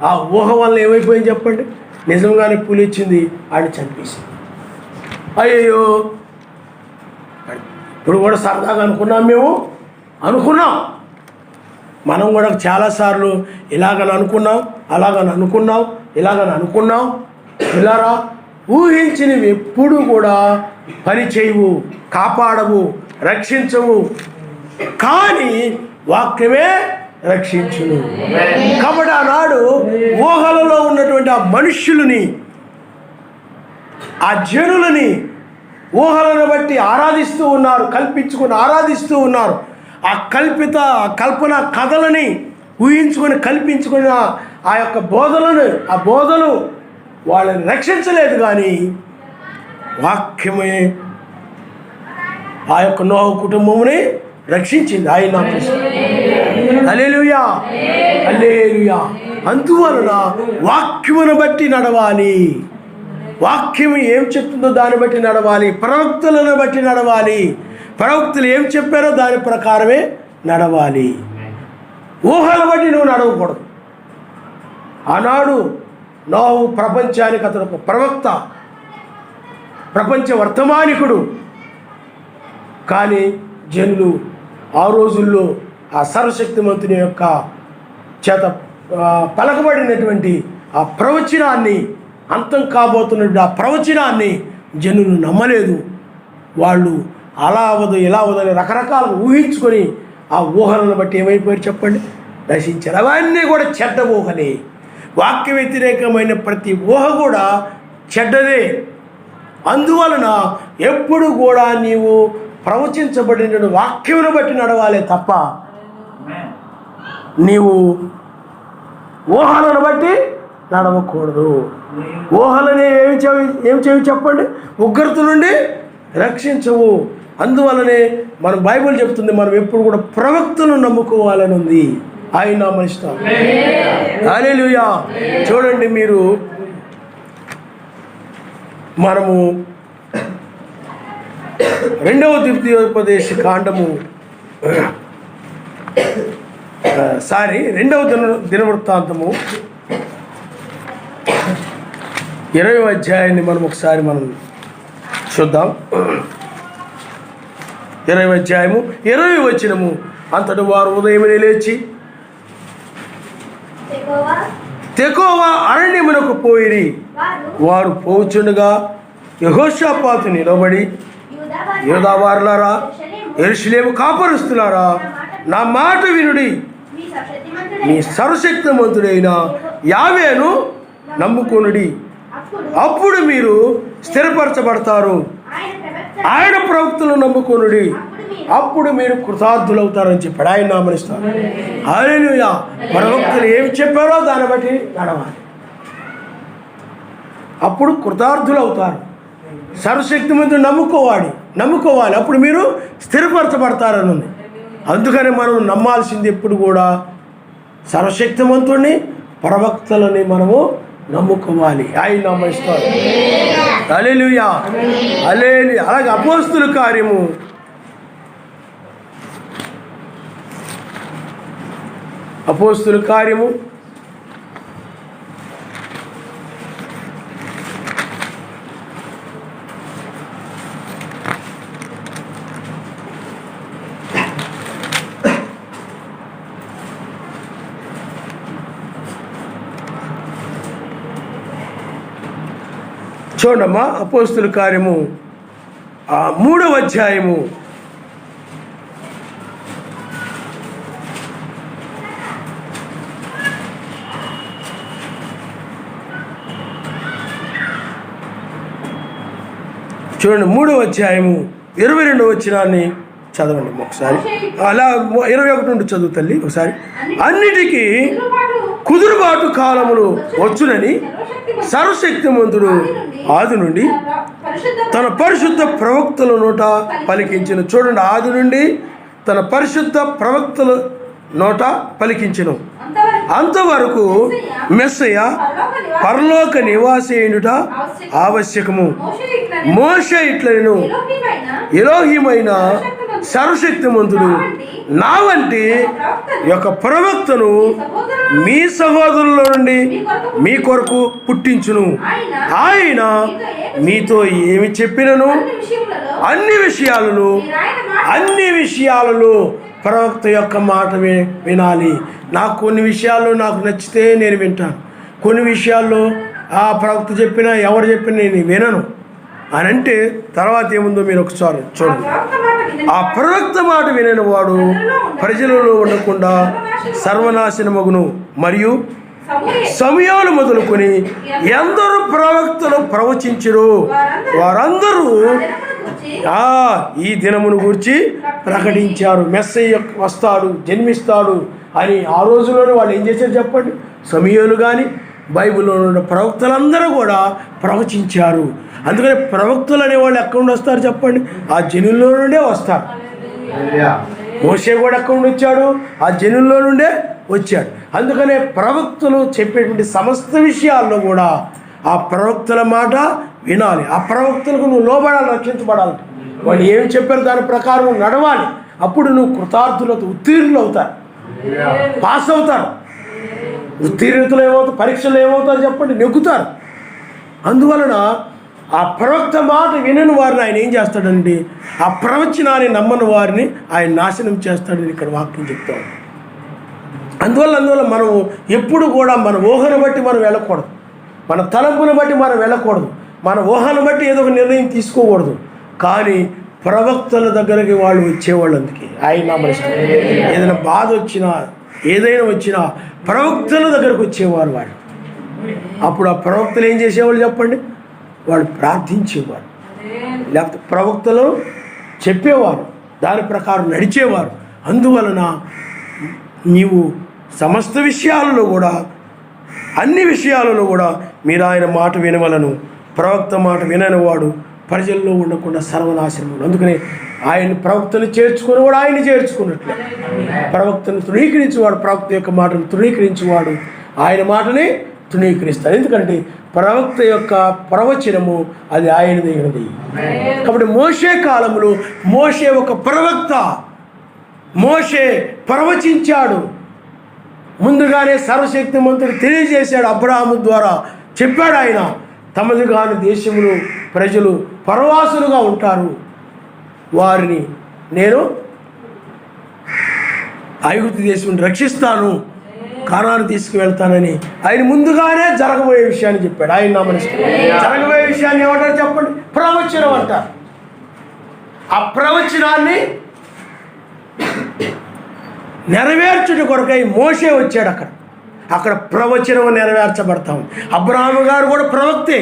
ఆ ఊహ వల్ల ఏమైపోయింది చెప్పండి? నిజంగానే పులి ఇచ్చింది, ఆడిని చంపేసింది. అయ్యో, ఇప్పుడు కూడా సరదాగా అనుకున్నాం మనం కూడా చాలాసార్లు ఇలాగని అనుకున్నాం. ఇలారా, ఊహించినవి ఎప్పుడు కూడా పని చేయవు, కాపాడవు, రక్షించవు. కానీ వాక్యమే రక్షించును. కాబట్టి ఆనాడు ఊహలలో ఉన్నటువంటి ఆ మనుష్యులని, ఆ జనులని ఊహలను బట్టి ఆరాధిస్తూ ఉన్నారు, కల్పించుకొని ఆరాధిస్తూ ఉన్నారు. ఆ కల్పన కథలని ఊహించుకొని కల్పించుకున్న ఆ యొక్క బోధలు వాళ్ళని రక్షించలేదు. కానీ వాక్యమే ఆ యొక్క నోహు కుటుంబముని రక్షించింది. ఆయన హల్లెలూయా, హల్లెలూయా. అందువలన వాక్యమును బట్టి నడవాలి. వాక్యం ఏం చెప్తుందో దాన్ని బట్టి నడవాలి. ప్రవక్తలను బట్టి నడవాలి. ప్రవక్తలు ఏం చెప్పారో దాని ప్రకారమే నడవాలి. ఊహలు బట్టి నువ్వు నడవకూడదు. ఆనాడు నోహు ప్రపంచానికి అతను ఒక ప్రవక్త, ప్రపంచ వర్తమానికుడు. కానీ జనులు ఆ రోజుల్లో ఆ సర్వశక్తిమంతుని యొక్క చేత పలకబడినటువంటి ఆ ప్రవచనాన్ని, అంతం కాబోతున్నటువంటి ఆ ప్రవచనాన్ని జనులు నమ్మలేదు. వాళ్ళు అలా అవ్వదు, ఇలా అవ్వదని రకరకాలుగా ఊహించుకొని ఆ ఊహలను బట్టి ఏమైపోయారు చెప్పండి? నశించారు. అవన్నీ కూడా చెడ్డ ఊహలే. వాక్య వ్యతిరేకమైన ప్రతి ఊహ కూడా చెడ్డదే. అందువలన ఎప్పుడు కూడా నీవు ప్రవచించబడిన వాక్యమును బట్టి నడవాలే తప్ప నీవు ఊహలను బట్టి నడవకూడదు. ఊహలని ఏం చేవి చెప్పండి? ఉగ్రత నుండి రక్షించవు. అందువలనే మన బైబిల్ చెప్తుంది, మనం ఎప్పుడు కూడా ప్రవక్తను నమ్ముకోవాలని ఉంది. ఆయన నామనిస్తాం. హల్లెలూయా. చూడండి, మనము 2వ ద్వితీయోపదేశ కాండము 2వ దినవృత్తాంతము 20వ అధ్యాయాన్ని మనం ఒకసారి చూద్దాం. 20వ అధ్యాయము 20వ వచనము. అంతటి వారు ఉదయమునే లేచి తెకోవ అరణ్యమునకు పోయిరి. వారు పోచుండగా యెహోషాపాతు నిలబడి, యూదా వారులారా, యెరూషలేము కాపరుస్తులారా, నా మాట వినుడి. మీ సర్వశక్తిమంతుడైన యావేను నమ్ముకొనుడి. అప్పుడు మీరు స్థిరపరచబడతారు. ఆయన ప్రవక్తలను నమ్ముకొనుడి. అప్పుడు మీరు కృతార్థులవుతారని చెప్పాడు. ఆయన నామనిస్తారు. హల్లెలూయా. ప్రవక్తలు ఏమి చెప్పారో దాన్ని బట్టి నడవాలి. అప్పుడు కృతార్థులవుతారు. సర్వశక్తిమంతుడు నమ్ముకోవాలి. అప్పుడు మీరు స్థిరపరచబడతారని ఉంది. అందుకని మనం నమ్మాల్సింది ఎప్పుడు కూడా సర్వశక్తిమంతుడిని, ప్రవక్తలని మనము నమ్ముకోవాలి. ఆయన నమ్మయిస్తారు. హల్లెలూయా, హల్లెలూయా. అలాగే అపోస్తుల కార్యము 3వ అధ్యాయము 3వ అధ్యాయము 22వ వచనాన్ని చదవండి ఒకసారి. అలా 21 నుండి చదువు తల్లి ఒకసారి. అన్నిటికీ కుదురుబాటు కాలములు వచ్చునని సర్వశక్తిమంతుడు ఆది నుండి తన పరిశుద్ధ ప్రవక్తల నోట పలికించిన. చూడండి, ఆది నుండి తన పరిశుద్ధ ప్రవక్తల నోట పలికించెను. అంతవరకు మెస్సయ్య పరలోక నివాసి అయినట ఆవశ్యకము. మోషే ఇట్లనెను, ఎలోహిమైన సర్వశక్తిమంతుడు నా వంటి యొక్క ప్రవక్తను మీ సహోదరుల నుండి మీ కొరకు పుట్టించును. ఆయన మీతో ఏమి చెప్పినను అన్ని విషయాలలో ప్రవక్త యొక్క మాట వినాలి. నాకు కొన్ని విషయాల్లో నాకు నచ్చితే నేను వింటాను, కొన్ని విషయాల్లో ఆ ప్రవక్త చెప్పినా ఎవరు చెప్పినా నేను వినను అని అంటే తర్వాత ఏముందో మీరు ఒకసారి చూడండి. ఆ ప్రవక్త మాట వినని వాడు ప్రజలలో ఉండకుండా సర్వనాశనమగును. మరియు సమయాలు మొదలుకొని ఎందరు ప్రవక్తలు ప్రవచించరు వారందరూ ఈ దినమును గురించి ప్రకటించారు. మెస్సయ్య వస్తాడు, జన్మిస్తాడు అని ఆ రోజుల్లోనే వాళ్ళు ఏం చేశారు చెప్పండి. సమయాలు కానీ బైబిల్లో ఉన్న ప్రవక్తలందరూ కూడా ప్రవచించారు. అందుకని ప్రవక్తలు అనేవాళ్ళు ఎక్కడి నుండి వస్తారు చెప్పండి? ఆ జనుల్లో నుండే వస్తారు. మోషే కూడా ఎక్కడి నుండి వచ్చాడు? ఆ జనుల్లో నుండే వచ్చాడు. అందుకనే ప్రవక్తలు చెప్పేటువంటి సమస్త విషయాల్లో కూడా ఆ ప్రవక్తల మాట వినాలి. ఆ ప్రవక్తలకు నువ్వు లోబడాలి, రక్షించబడాలి. వాళ్ళు ఏమి చెప్పారు దాని ప్రకారం నడవాలి. అప్పుడు నువ్వు కృతార్థులతో ఉత్తీర్ణులు అవుతారు, పాస్ అవుతారు. ఉత్తీర్ణతలు ఏమవుతారు, పరీక్షలు ఏమవుతారు చెప్పండి? నెగ్గుతారు. అందువలన ఆ ప్రవక్త మాట వినని వారిని ఆయన ఏం చేస్తాడండి? ఆ ప్రవచనాన్ని నమ్మని వారిని ఆయన నాశనం చేస్తాడని ఇక్కడ వాక్యం చెప్తాం. అందువల్ల మనం ఎప్పుడు కూడా మన ఊహను బట్టి మనం వెళ్ళకూడదు, మన తలంపును బట్టి మనం వెళ్ళకూడదు, మన ఊహను బట్టి ఏదో ఒక నిర్ణయం తీసుకోకూడదు. కానీ ప్రవక్తల దగ్గరికి వాళ్ళు వచ్చేవాళ్ళు. అందుకే ఆయన మనిషి ఏదైనా బాధ వచ్చినా ఏదైనా వచ్చినా ప్రవక్తల దగ్గరకు వచ్చేవారు వాళ్ళు. అప్పుడు ఆ ప్రవక్తలు ఏం చేసేవాళ్ళు చెప్పండి? వాళ్ళు ప్రార్థించేవారు, లేకపోతే ప్రవక్తలు చెప్పేవారు, దాని ప్రకారం నడిచేవారు. అందువలన నీవు సమస్త విషయాలలో కూడా అన్ని విషయాలలో కూడా మీరు ఆయన మాట వినవలను. ప్రవక్త మాట విననివాడు ప్రజల్లో ఉండకుండా సర్వనాశనం. అందుకని ఆయన ప్రవక్తను చేర్చుకునేవాడు ఆయన్ని చేర్చుకున్నట్లు, ప్రవక్తను తృణీకరించేవాడు ప్రవక్త యొక్క మాటను తృణీకరించేవాడు ఆయన మాటని తృణీకరిస్తాడు. ఎందుకంటే ప్రవక్త యొక్క ప్రవచనము అది ఆయన దగ్గరది. కాబట్టి మోషే కాలంలో మోషే ఒక ప్రవక్త, మోషే ప్రవచించాడు. ముందుగానే సర్వశక్తిమంతుడు తెలియజేశాడు. అబ్రహాము ద్వారా చెప్పాడు ఆయన, తమది కాని దేశములు ప్రజలు పరవాసులుగా ఉంటారు, వారిని నేను ఐగుప్తు దేశం రక్షిస్తాను, కానాను తీసుకువెళ్తానని ఆయన ముందుగానే జరగబోయే విషయాన్ని చెప్పాడు. ఆయన నా మనిషి జరగబోయే విషయాన్ని ఏమంటారు చెప్పండి? ప్రవచనం అంటారు. ఆ ప్రవచనాన్ని నెరవేర్చుట కొరకై మోషే వచ్చాడు. అక్కడ ప్రవచనం నెరవేర్చబడతాం. అబ్రహాము గారు కూడా ప్రవక్తే.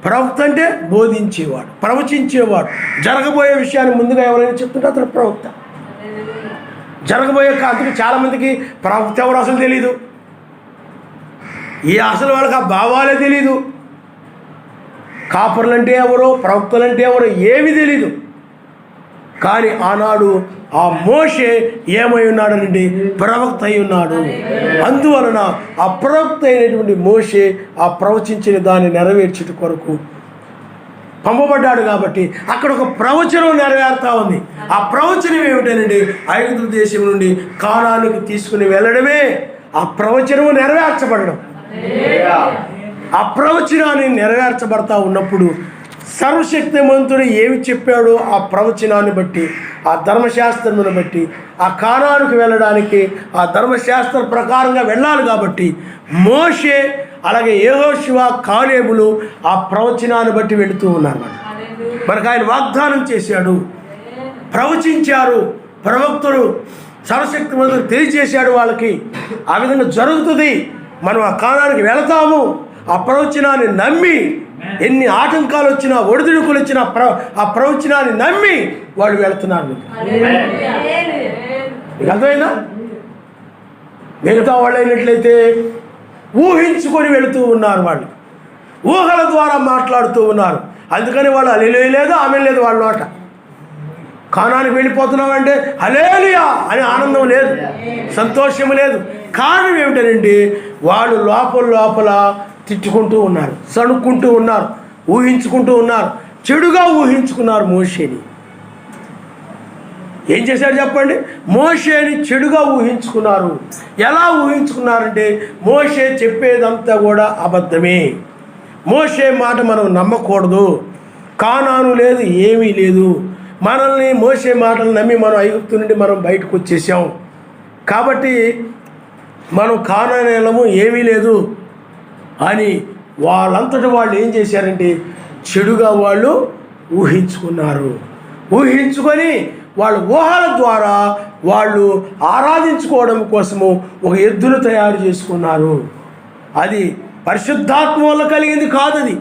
ప్రవక్త అంటే బోధించేవాడు, ప్రవచించేవాడు. జరగబోయే విషయాన్ని ముందుగా ఎవరైనా చెప్తుంటే అతను ప్రవక్త. జరగబోయే అందుకు చాలామందికి ప్రవక్త ఎవరు అసలు తెలీదు. అసలు వాళ్ళకి ఆ భావాలే తెలీదు. కాపర్లు అంటే ఎవరో, ప్రవక్తలు అంటే ఎవరో ఏమీ తెలీదు. కానీ ఆనాడు ఆ మోషే ఏమై ఉన్నాడనండి? ప్రవక్త అయి ఉన్నాడు. అందువలన ఆ ప్రవక్త అయినటువంటి మోషే ఆ ప్రవచించిన దాన్ని నెరవేర్చుట కొరకు పంపబడ్డాడు. కాబట్టి అక్కడ ఒక ప్రవచనం నెరవేరుతా ఉంది. ఆ ప్రవచనం ఏమిటనండి? ఐగుప్తు దేశం నుండి కానానికి తీసుకుని వెళ్ళడమే ఆ ప్రవచనము నెరవేర్చబడడం. ఆ ప్రవచనాన్ని నెరవేర్చబడతా ఉన్నప్పుడు సర్వశక్తిమంతుడు ఏమి చెప్పాడో ఆ ప్రవచనాన్ని బట్టి, ఆ ధర్మశాస్త్రమును బట్టి, ఆ కానానికి వెళ్ళడానికి ఆ ధర్మశాస్త్ర ప్రకారంగా వెళ్ళాలి. కాబట్టి మోషే అలాగే యెహోషువ, కాలేబులు ఆ ప్రవచనాన్ని బట్టి వెళుతూ ఉన్నారు. మనకు ఆయన వాగ్దానం చేశాడు, ప్రవచించారు. ప్రవక్తలు సర్వశక్తిమంతుడు తెలియజేశాడు వాళ్ళకి. ఆ విధంగా జరుగుతుంది. మనం ఆ కానానికి వెళతాము. ఆ ప్రవచనాన్ని నమ్మి ఎన్ని ఆటంకాలు వచ్చినా, ఒడిదుడుకులు వచ్చినా ఆ ప్రవచనాన్ని నమ్మి వాళ్ళు వెళుతున్నారు. మీకు అర్థమైందా? మిగతా వాళ్ళు అయినట్లయితే ఊహించుకొని వెళుతూ ఉన్నారు. వాళ్ళు ఊహల ద్వారా మాట్లాడుతూ ఉన్నారు. అందుకని వాళ్ళు హల్లెలూయా లేదు, ఆమేన్ లేదు వాళ్ళ నోట. కానానికి వెళ్ళిపోతున్నామంటే హల్లెలూయా అని ఆనందం లేదు, సంతోషం లేదు. కారణం ఏమిటంటే వాళ్ళు లోపల తిట్టుకుంటూ ఉన్నారు, సణుక్కుంటూ ఉన్నారు, ఊహించుకుంటూ ఉన్నారు. చెడుగా ఊహించుకున్నారు మోషేని. ఏం చేశారు చెప్పండి? మోషేని చెడుగా ఊహించుకున్నారు. ఎలా ఊహించుకున్నారంటే మోషే చెప్పేదంతా కూడా అబద్ధమే. మోషే మాట మనం నమ్మకూడదు. కానాను లేదు, ఏమీ లేదు. మనల్ని మోషే మాటలు నమ్మి మనం ఐగుప్తు నుండి మనం బయటకు వచ్చేసాం. కాబట్టి మనం కానానేలము, ఏమీ లేదు అని వాళ్ళంతటి వాళ్ళు ఏం చేశారంటే చెడుగా వాళ్ళు ఊహించుకున్నారు. ఊహించుకొని వాళ్ళ ఊహల ద్వారా వాళ్ళు ఆరాధించుకోవడం కోసము ఒక ఎద్దును తయారు చేసుకున్నారు. అది పరిశుద్ధాత్మ వల్ల కలిగింది కాదు. అది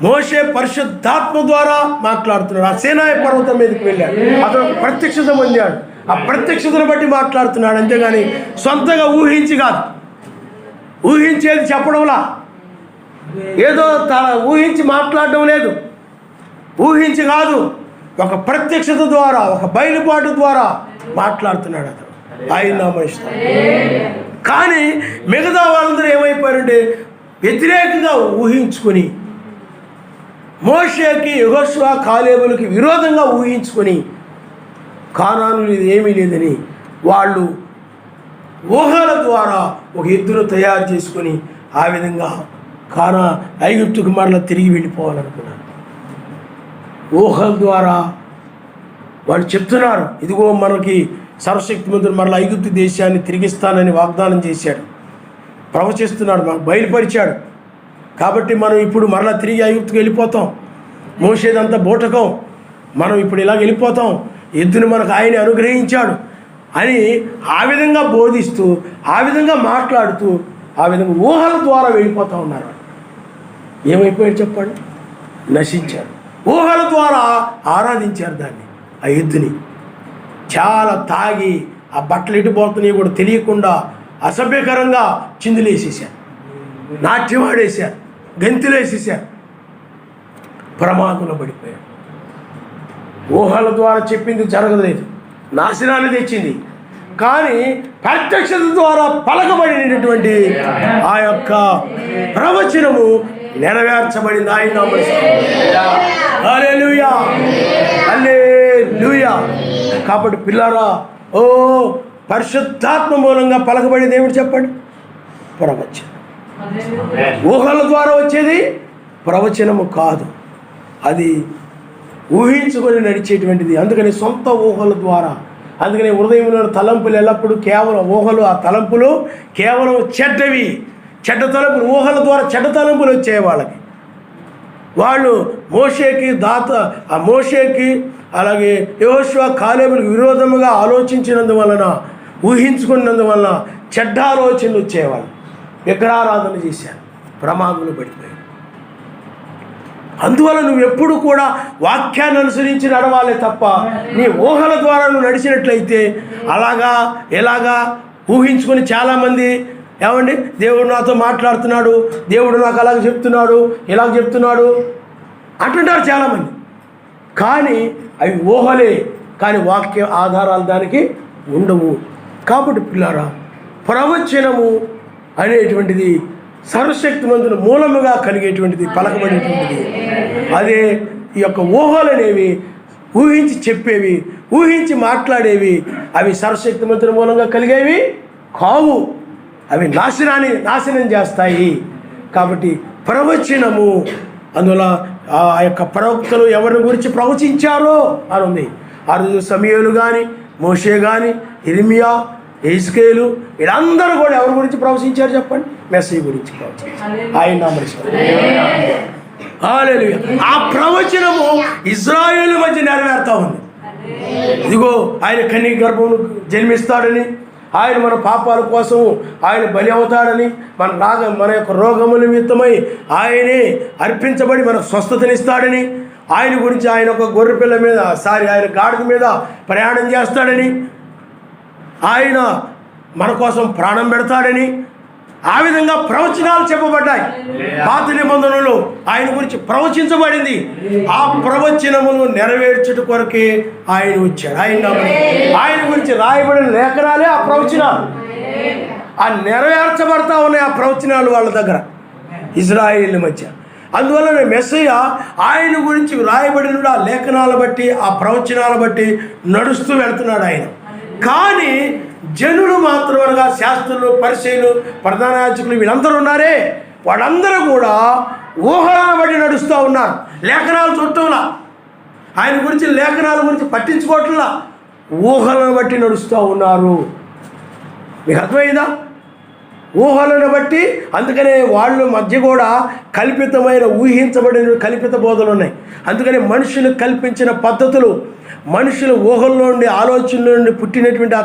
మోషే పరిశుద్ధాత్మ ద్వారా మాట్లాడుతున్నాడు. ఆ సీనాయి పర్వతం మీదకి వెళ్ళాడు, అతను ప్రత్యక్షత పొందాడు. ఆ ప్రత్యక్షతను బట్టి మాట్లాడుతున్నాడు, అంతేగాని సొంతగా ఊహించి కాదు. ఊహించేది చెప్పడంలా, ఏదో ఊహించి మాట్లాడడం లేదు. ఊహించి కాదు, ఒక ప్రత్యక్షత ద్వారా, ఒక బయలుపాటు ద్వారా మాట్లాడుతున్నాడు అతను. ఆయన నామం. కానీ మిగతా వాళ్ళందరూ ఏమైపోయారంటే వ్యతిరేకంగా ఊహించుకొని, మోషేకి, యెహోషువ, కాలేబులకి విరోధంగా ఊహించుకొని కానాను ఏమీ లేదని వాళ్ళు ఊహల ద్వారా ఒక ఎద్దును తయారు చేసుకొని ఆ విధంగా ఐగుప్తుకు మరలా తిరిగి వెళ్ళిపోవాలనుకున్నారు. ఊహల ద్వారా వాళ్ళు చెప్తున్నారు, ఇదిగో మనకి సర్వశక్తిమంతుడు మరలా ఐగుప్తు దేశాన్ని తిరిగిస్తానని వాగ్దానం చేశాడు, ప్రవచిస్తున్నాడు, మాకు బయలుపరిచాడు. కాబట్టి మనం ఇప్పుడు మరలా తిరిగి ఐగుప్తుకు వెళ్ళిపోతాం. మోషేదంతా బూటకం, మనం ఇప్పుడు ఇలా వెళ్ళిపోతాం, ఎద్దును మనకు ఆయన అనుగ్రహించాడు అని ఆ విధంగా బోధిస్తూ, ఆ విధంగా మాట్లాడుతూ, ఆ విధంగా ఊహల ద్వారా వెళ్ళిపోతూ ఉన్నారు. ఏమైపోయారు చెప్పండి? నశించారు. ఊహల ద్వారా ఆరాధించారు దాన్ని, ఆ ఎద్దుని. చాలా తాగి ఆ బట్టలు ఎటుపోతున్నాయి కూడా తెలియకుండా అసభ్యకరంగా చిందులేసేసారు, నాట్యం ఆడేశారు, గంతులేసేసారు, ప్రమాదంలో పడిపోయారు. ఊహల ద్వారా చెప్పింది జరగలేదు, నాశనాన్ని తెచ్చింది. కానీ ప్రత్యక్షత ద్వారా పలకబడినటువంటి ఆ యొక్క ప్రవచనము నెరవేర్చబడింది. ఆయన హల్లెలూయా, హల్లెలూయా. కాబట్టి పిల్లరా, ఓ పరిశుద్ధాత్మ మూలంగా పలకబడేది ఏమిటి చెప్పండి? ప్రవచనం. ఊహల ద్వారా వచ్చేది ప్రవచనము కాదు, అది ఊహించుకొని నడిచేటువంటిది. అందుకని సొంత ఊహల ద్వారా, అందుకని హృదయంలో తలంపులు ఎల్లప్పుడూ కేవలం ఊహలు, ఆ తలంపులు కేవలం చెడ్డవి, చెడ్డ తలంపులు. ఊహల ద్వారా చెడ్డ తలంపులు వచ్చాయి వాళ్ళకి. వాళ్ళు మోషేకి అలాగే యెహోషువ, కాలేబులకు విరోధముగా ఆలోచించినందువలన, ఊహించుకున్నందువలన చెడ్డ ఆలోచనలు వచ్చేవాళ్ళు. విగ్రహారాధన చేశారు, ప్రమాదంలో పడిపోయారు. అందువల్ల నువ్వు ఎప్పుడు కూడా వాక్యాన్ని అనుసరించి నడవాలి తప్ప నీ ఊహల ద్వారా నువ్వు నడిచినట్లయితే ఎలాగా ఊహించుకొని చాలామంది ఏమండి దేవుడు నాతో మాట్లాడుతున్నాడు, దేవుడు నాకు అలాగ చెప్తున్నాడు, ఇలాగ చెప్తున్నాడు అంటుంటారు చాలామంది. కానీ అవి ఊహలే, కానీ వాక్య ఆధారాలు దానికి ఉండవు. కాబట్టి పిల్లారా, ప్రవచనము అనేటువంటిది సర్వశక్తిమంతుని మూలముగా కలిగేటువంటిది, పలకబడేటువంటిది. అదే ఈ యొక్క ఊహలు అనేవి ఊహించి చెప్పేవి, ఊహించి మాట్లాడేవి, అవి సర్వశక్తిమంతుని మూలంగా కలిగేవి కావు. అవి నాశనం చేస్తాయి. కాబట్టి ప్రవచనము, అందువల్ల ఆ యొక్క ప్రవక్తలు ఎవరి గురించి ప్రవచించారో అని ఉంది. ఆ రోజు సమూయేలు కానీ, మోషే కానీ, ఇర్మియా, హెజ్కేలు, వీళ్ళందరూ కూడా ఎవరి గురించి ప్రవచించారు చెప్పండి? మెస్సీ గురించి ప్రవచించారు. ఆయన నామస్మరణ. హల్లెలూయా. ఆ ప్రవచనము ఇశ్రాయేలు మధ్య నెరవేరుతా ఉంది. ఇదిగో ఆయన కన్యక గర్భమును జన్మిస్తాడని, ఆయన మన పాపాల కోసం ఆయన బలి అవుతాడని, మన యొక్క రోగముల నిమిత్తమై ఆయనే అర్పించబడి మనకు స్వస్థతనిస్తాడని, ఆయన గురించి ఆయన ఒక గొర్రెపిల్ల మీద ఆయన గాడిద మీద ప్రయాణం చేస్తాడని, ఆయన మన కోసం ప్రాణం పెడతాడని, ఆ విధంగా ప్రవచనాలు చెప్పబడ్డాయి. పాత నిబంధనలో ఆయన గురించి ప్రవచించబడింది. ఆ ప్రవచనమును నెరవేర్చుట కొరకే ఆయన వచ్చాడు. ఆయన గురించి రాయబడిన లేఖనాలే ఆ ప్రవచనాలు. ఆ నెరవేర్చబడతా ఉన్నాయి ఆ ప్రవచనాలు వాళ్ళ దగ్గర, ఇజ్రాయేల్ మధ్య. అందువలన మెస్సయ్య ఆయన గురించి రాయబడిన ఆ లేఖనాలు బట్టి ఆ ప్రవచనాలు బట్టి నడుస్తూ వెళ్తున్నాడు ఆయన. కానీ జనులు మాత్రం అనగా శాస్త్రులు, పరిసయ్యులు, ప్రధాన యాజకులు వీళ్ళందరూ ఉన్నారే, వాళ్ళందరూ కూడా ఊహలను బట్టి నడుస్తూ ఉన్నారు. లేఖనాలు చూడటంలా, ఆయన గురించి లేఖనాల గురించి పట్టించుకోవట్లా, ఊహలను బట్టి నడుస్తూ ఉన్నారు. మీకు అర్థమైందా? ఊహలను బట్టి. అందుకనే వాళ్ళ మధ్య కూడా కల్పితమైన ఊహించబడిన కల్పిత బోధలు ఉన్నాయి. అందుకని మనుషులు కల్పించిన పద్ధతులు, మనుషుల ఊహల్లో నుండి ఆలోచనల నుండి పుట్టినటువంటి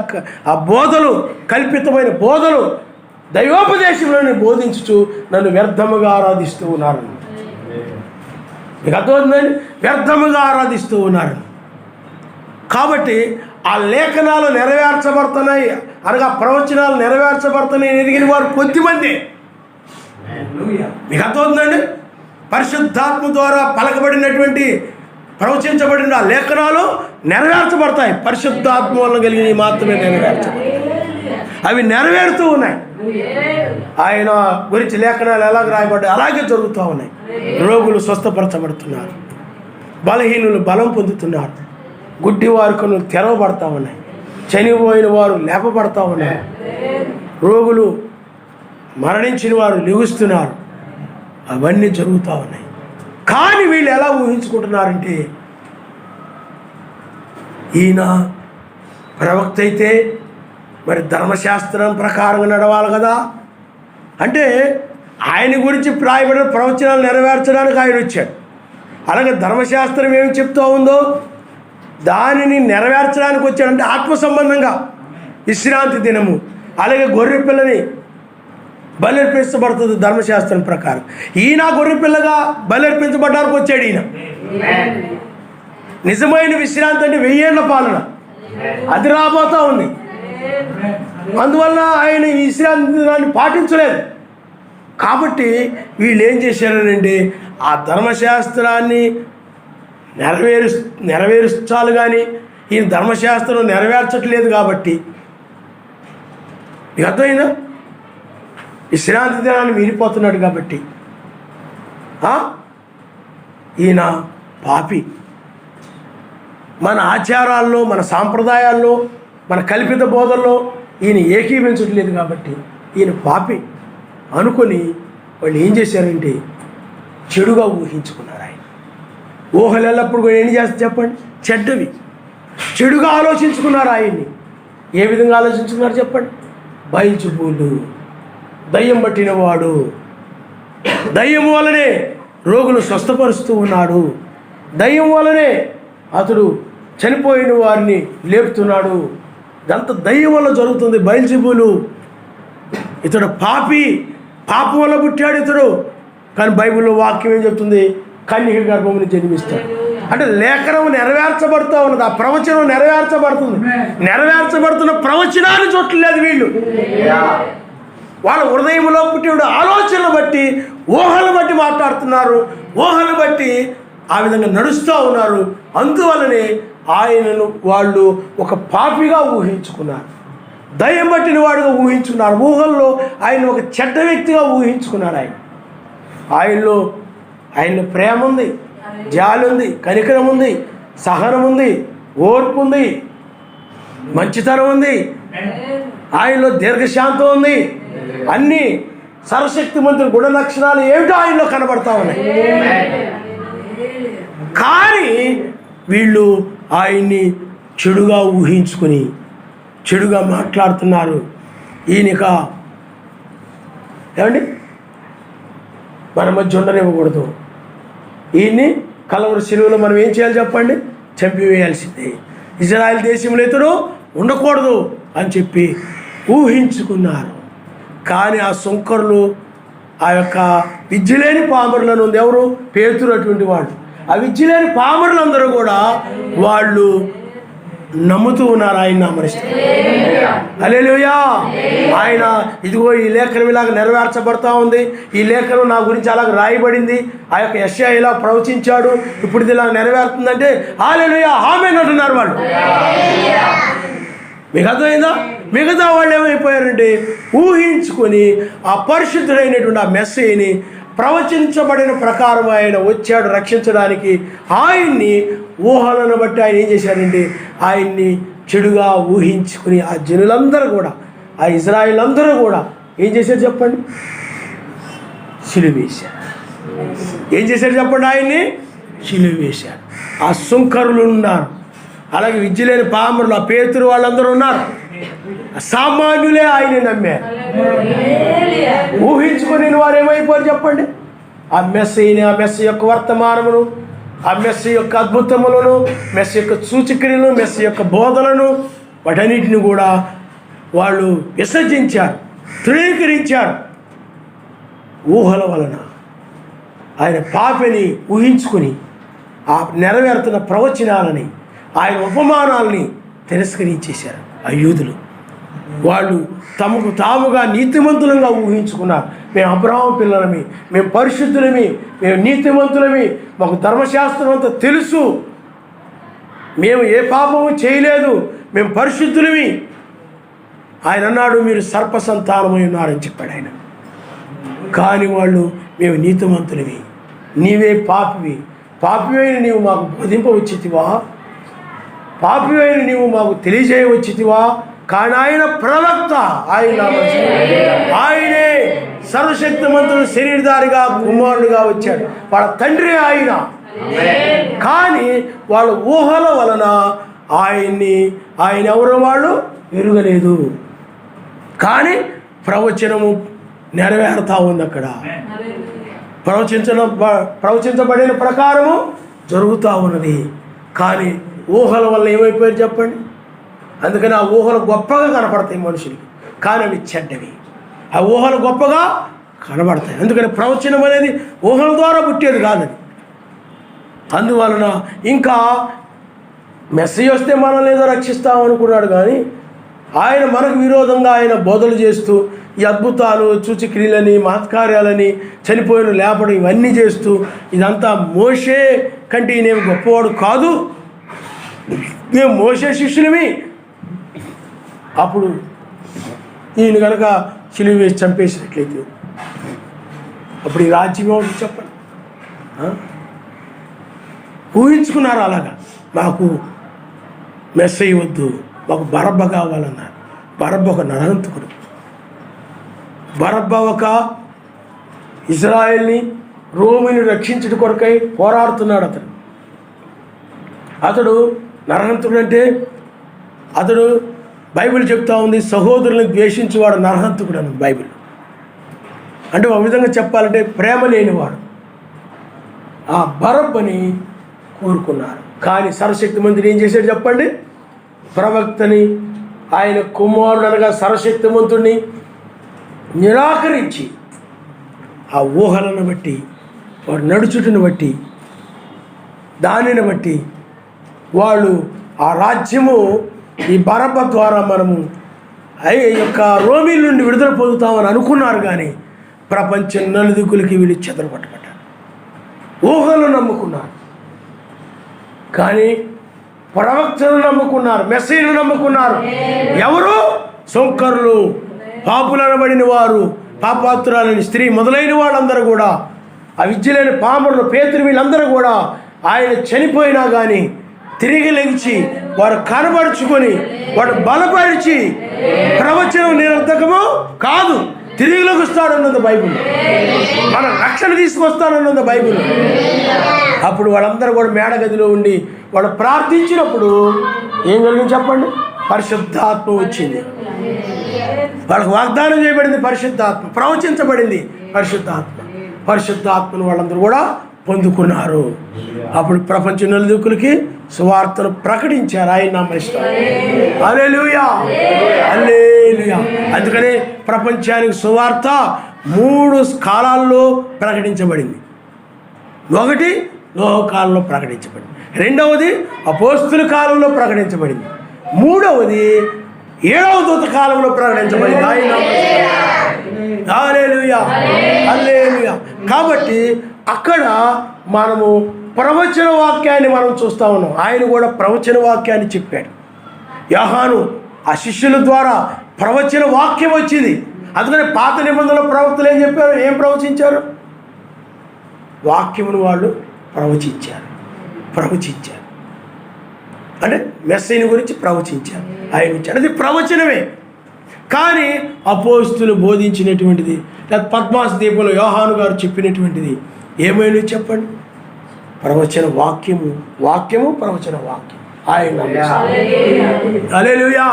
ఆ బోధలు, కల్పితమైన బోధలు దైవోపదేశంలోని బోధించుచు నన్ను వ్యర్థముగా ఆరాధిస్తూ ఉన్నారు. మీకు అర్థమవుతుందండి? వ్యర్థముగా ఆరాధిస్తూ ఉన్నారు. కాబట్టి ఆ లేఖనాలు నెరవేర్చబడుతున్నాయి అనగా ప్రవచనాలు నెరవేర్చబడుతున్నాయి ఎరిగిన వారు కొద్దిమంది. మీకు అర్థమవుతుందండి? పరిశుద్ధాత్మ ద్వారా పలకబడినటువంటి ప్రవచించబడిన ఆ లేఖనాలు నెరవేర్చబడతాయి. పరిశుద్ధాత్మ వల్ల కలిగినవి మాత్రమే నెరవేర్చబడతాయి. అవి నెరవేరుతూ ఉన్నాయి. ఆయన గురించి లేఖనాలు ఎలాగ రాయబడ్డాయి అలాగే జరుగుతూ ఉన్నాయి. రోగులు స్వస్థపరచబడుతున్నారు, బలహీనులు బలం పొందుతున్నారు, గుడ్డి వారు కన్నులు తెరవబడతా ఉన్నాయి, చనిపోయిన వారు లేపబడతా ఉన్నారు, రోగులు మరణించిన వారు లెగుస్తున్నారు. అవన్నీ జరుగుతూ ఉన్నాయి. కానీ వీళ్ళు ఎలా ఊహించుకుంటున్నారంటే, ఈయన ప్రవక్త అయితే మరి ధర్మశాస్త్రం ప్రకారంగా నడవాలి కదా, అంటే ఆయన గురించి రాయబడిన ప్రవచనాలు నెరవేర్చడానికి ఆయన వచ్చాడు. అలాగే ధర్మశాస్త్రం ఏమి చెప్తూ ఉందో దానిని నెరవేర్చడానికి వచ్చాడంటే ఆత్మ సంబంధంగా విశ్రాంతి దినము, అలాగే గొర్రె పిల్లని బలర్పించబడుతుంది ధర్మశాస్త్రం ప్రకారం. ఈయన గొర్రె పిల్లగా బలర్పించబడ్డానికి వచ్చాడు. ఈయన నిజమైన విశ్రాంతి అంటే 1000 ఏళ్ల పాలన అది రాబోతూ ఉంది. అందువల్ల ఆయన ఈ విశ్రాంతి దినాన్ని పాటించలేదు. కాబట్టి వీళ్ళు ఏం చేశారనంటే ఆ ధర్మశాస్త్రాన్ని నెరవేర్చాలి, కానీ ఈయన ధర్మశాస్త్రం నెరవేర్చట్లేదు. కాబట్టి మీకు అర్థమైందా? విశ్రాంతి దినాన్ని మీరిపోతున్నాడు. కాబట్టి ఈయన పాపి. మన ఆచారాల్లో, మన సాంప్రదాయాల్లో, మన కల్పిత బోధల్లో ఈయన ఏకీభించట్లేదు. కాబట్టి ఈయన పాపి అనుకొని వాళ్ళు ఏం చేశారంటే చెడుగా ఊహించుకున్నారు. ఆయన ఊహలు ఎల్లప్పుడు కూడా ఏం చేస్తారు చెప్పండి? చెడ్డవి. చెడుగా ఆలోచించుకున్నారు. ఆయన్ని ఏ విధంగా ఆలోచించుకున్నారు చెప్పండి? బయల్జెబూలు, దయ్యం పట్టినవాడు, దయ్యం వలనే రోగులు స్వస్థపరుస్తూ ఉన్నాడు, దయ్యం వలనే అతడు చనిపోయిన వారిని లేపుతున్నాడు, ఇదంతా దయ్యం వల్ల జరుగుతుంది. బయల్జెబూలు ఇతడు పాపి, పాపం వల్ల పుట్టాడు ఇతడు. కానీ బైబిల్లో వాక్యం ఏం చెప్తుంది? కన్యక గర్భముని జన్మిస్తాడు. అంటే లేఖనం నెరవేర్చబడుతూ ఉన్నది, ఆ ప్రవచనం నెరవేర్చబడుతుంది. నెరవేర్చబడుతున్న ప్రవచనాన్ని చూడలేదు వీళ్ళు. వాళ్ళ హృదయంలో పుట్టిన ఆలోచనలు బట్టి, ఊహలు బట్టి మాట్లాడుతున్నారు, ఊహలు బట్టి ఆ విధంగా నడుస్తూ ఉన్నారు. అందువల్లనే ఆయనను వాళ్ళు ఒక పాపిగా ఊహించుకున్నారు, దయ్యం పట్టిన వాడుగా ఊహించుకున్నారు. ఊహల్లో ఆయన ఒక చెడ్డ వ్యక్తిగా ఊహించుకున్నారు. ఆయనలో ప్రేమ ఉంది, జాలి ఉంది, కనికరం ఉంది, సహనం ఉంది, ఓర్పు ఉంది, మంచితనం ఉంది, ఆయనలో దీర్ఘశాంతం ఉంది. అన్ని సర్వశక్తిమంతుని గుణ లక్షణాలు ఏమిటో ఆయనలో కనబడతా ఉన్నాయి. కానీ వీళ్ళు ఆయన్ని చెడుగా ఊహించుకొని చెడుగా మాట్లాడుతున్నారు. ఈయనక ఏమండి మన మధ్య ఉండనివ్వకూడదు, ఈయన్ని కలవరి శిలువలో మనం ఏం చేయాలి చెప్పండి? చంపివేయాల్సిందే. ఇజ్రాయెల్ దేశంలో ఇతడు ఉండకూడదు అని చెప్పి ఊహించుకున్నారు. కానీ ఆ సుంకరులు, ఆ యొక్క విద్యలేని పామరులను ఉంది ఎవరు? పేతురు అటువంటి వాడు. ఆ విద్యలేని పామరులందరూ కూడా వాళ్ళు నమ్ముతూ ఉన్నారు, ఆయన నామరిస్తారు. హల్లెలూయా. ఆయన ఇదిగో ఈ లేఖనం ఇలాగ నెరవేర్చబడతా ఉంది, ఈ లేఖనం నా గురించి అలాగ రాయబడింది, ఆ యొక్క యెషయా ఇలా ప్రవచించాడు, ఇప్పుడు ఇది ఇలా నెరవేరుతుందంటే హల్లెలూయా ఆమేన్ అంటున్నారు వాళ్ళు. మీకు అర్థమైందా? మిగతా వాళ్ళు ఏమైపోయారంటే ఊహించుకొని ఆ పరిశుద్ధుడైనటువంటి ఆ మెస్సీని ప్రవచించబడిన ప్రకారం ఆయన వచ్చాడు రక్షించడానికి. ఆయన్ని ఊహలను బట్టి ఆయన ఏం చేశారంటే ఆయన్ని చెడుగా ఊహించుకుని ఆ జనులందరూ కూడా, ఆ ఇజ్రాయిల్ అందరూ కూడా ఏం చేశారు చెప్పండి? సిలువ వేశారు. ఏం చేశారు చెప్పండి? ఆయన్ని సిలువ వేశారు. ఆ సుంకరులు ఉన్నారు, అలాగే విద్య లేని పామరులు, ఆ పేతురు వాళ్ళందరూ ఉన్నారు. సామాన్యులే ఆయన్ని నమ్మారు. ఊహించుకొని వారు ఏమైపోయారు చెప్పండి? ఆ మెస్సీని, ఆ మెస్సీ యొక్క వర్తమానమును, ఆ మెస్సీ యొక్క అద్భుతములను, మెస్సీ యొక్క సూచక్రియలను, మెస్సీ యొక్క బోధలను, వాటన్నిటిని కూడా వాళ్ళు విసర్జించారు, తృణీకరించారు. ఊహల వలన ఆయన పాపిని ఊహించుకుని ఆ నెరవేరుతున్న ప్రవచనాలని, ఆయన ఉపమానాలని తిరస్కరించేశారు ఆ యూదులు. వాళ్ళు తమకు తాముగా నీతిమంతులంగా ఊహించుకున్నారు. మేము అబ్రహాము పిల్లలమి, మేము పరిశుద్ధులమి, మేము నీతిమంతులమి, మాకు ధర్మశాస్త్రం అంతా తెలుసు, మేము ఏ పాపము చేయలేదు, మేము పరిశుద్ధులమి. ఆయన అన్నాడు, మీరు సర్ప సంతానమై ఉన్నారని చెప్పాడు ఆయన. కానీ వాళ్ళు మేము నీతిమంతులమి, నీవే పాపివి, పాపివైన నీవు మాకు బోధింపవచ్చితివా, పాపివైన నీవు మాకు తెలియజేయవచ్చితివా. కానీ ఆయన ప్రవక్త, ఆయనే సర్వశక్తిమంతుడు శరీరధారిగా కుమారుడుగా వచ్చాడు. వాళ్ళ తండ్రి ఆయన. కానీ వాళ్ళ ఊహల వలన ఆయన ఎవరో వాళ్ళు ఎరుగలేదు. కానీ ప్రవచనము నెరవేరుతా ఉంది. అక్కడ ప్రవచించబడిన ప్రకారము జరుగుతూ ఉన్నది. కానీ ఊహల వల్ల ఏమైపోయారు చెప్పండి? అందుకని ఆ ఊహలు గొప్పగా కనపడతాయి మనుషులకి, కానీ అవి చెడ్డవి. ఆ ఊహలు గొప్పగా కనబడతాయి. అందుకని ప్రవచనం అనేది ఊహల ద్వారా పుట్టేది కాదని. అందువలన ఇంకా మెస్సీ వస్తే మనల్ని ఏదో రక్షిస్తామనుకున్నాడు, కానీ ఆయన మనకు విరోధంగా ఆయన బోధలు చేస్తూ ఈ అద్భుతాలు, సూచక్రియలని, మహత్కార్యాలని, చనిపోయిన లేపడం, ఇవన్నీ చేస్తూ ఇదంతా మోషే కంటే ఈయనేమి గొప్పవాడు కాదు, మేము మోషే శిష్యులమి. అప్పుడు ఈయన కనుక సిలువ వేసి చంపేసినట్లయితే అప్పుడు ఈ రాజ్యం ఏమిటి చెప్పండి? ఊహించుకున్నారు అలాగా. మాకు మెస్సీ వద్దు, మాకు బరబ్బ కావాలన్నారు. బరబ్బ ఒక నరహంతకుడు. బరబ్బ ఒక ఇజ్రాయెల్ని, రోమిని రక్షించడం కొరకై పోరాడుతున్నాడు. అతడు నరహంతుడు. అంటే అతడు బైబిల్ చెప్తా ఉంది, సహోదరులను ద్వేషించేవాడు నరహంతకుడు అని బైబిల్. అంటే ఒక విధంగా చెప్పాలంటే ప్రేమ లేనివాడు. ఆ బరబ్బని కోరుకున్నారు. కానీ సర్వశక్తిమంతుడు ఏం చేశాడు చెప్పండి? ప్రవక్తని, ఆయన కుమారుడు అనగా సర్వశక్తిమంతుడిని నిరాకరించి ఆ ఊహలను బట్టి, వాడు నడుచుటను బట్టి, దానిని బట్టి వాళ్ళు ఆ రాజ్యము ఈ బరబ్బ ద్వారా మనము యొక్క రోమీల నుండి విడుదల పొందుతామని అనుకున్నారు. కానీ ప్రపంచం నలుదిక్కులకి వీళ్ళు చెదరగొట్టబడ్డారు. ఊహలు నమ్ముకున్నారు, కానీ ప్రవక్తను నమ్ముకున్నారు, మెస్సీను నమ్ముకున్నారు. ఎవరు? సోంకరులు, పాపులనబడిన వారు, పాపాత్రురాలని స్త్రీ మొదలైన వాళ్ళందరూ కూడా, ఆ విద్య లేని పామరులు, పేతురు, వీళ్ళందరూ కూడా ఆయన చనిపోయినా కానీ తిరిగి లెగిచి వారు కనబరుచుకొని వాడు బలపరిచి ప్రవచనం నిరర్థకము కాదు, తిరిగి లెగుస్తాడన్నది బైబిల్. మన రక్షణ తీసుకొస్తాడన్నది బైబిల్. అప్పుడు వాళ్ళందరూ కూడా మేడగదిలో ఉండి వాడు ప్రార్థించినప్పుడు ఏం కలిగింది చెప్పండి? పరిశుద్ధాత్మ వచ్చింది. వాళ్ళకు వాగ్దానం చేయబడింది పరిశుద్ధాత్మ, ప్రవచించబడింది పరిశుద్ధాత్మ. పరిశుద్ధాత్మను వాళ్ళందరూ కూడా పొందుకున్నారు. అప్పుడు ప్రపంచ నలుదిక్కులకి సువార్తను ప్రకటించారు. ఆయన నామమున హల్లెలూయా, హల్లెలూయా. అందుకనే ప్రపంచానికి సువార్త 3 కాలాల్లో ప్రకటించబడింది. ఒకటి నోహ కాలంలో ప్రకటించబడింది, రెండవది అపోస్తుల కాలంలో ప్రకటించబడింది, మూడవది 7వ దూత కాలంలో ప్రకటించబడింది. ఆయన హల్లెలూయా, హల్లెలూయా. కాబట్టి అక్కడ మనము ప్రవచన వాక్యాన్ని మనం చూస్తూ ఉన్నాం. ఆయన కూడా ప్రవచన వాక్యాన్ని చెప్పాడు. యోహాను ఆ శిష్యుల ద్వారా ప్రవచన వాక్యం వచ్చింది. అందుకని పాత నిబంధనలో ప్రవక్తలు ఏం చెప్పారు? ఏం ప్రవచించారు? వాక్యమును వాళ్ళు ప్రవచించారు అంటే మెస్సీని గురించి ప్రవచించారు. ఆయన ఇచ్చారు, అది ప్రవచనమే. కానీ అపోస్తులు బోధించినటువంటిది, లేదా పద్మాస దీపంలో యోహాను గారు చెప్పినటువంటిది ఏమైనా చెప్పండి? ప్రవచన వాక్యము ప్రవచన వాక్యం. ఆయన హల్లెలూయా.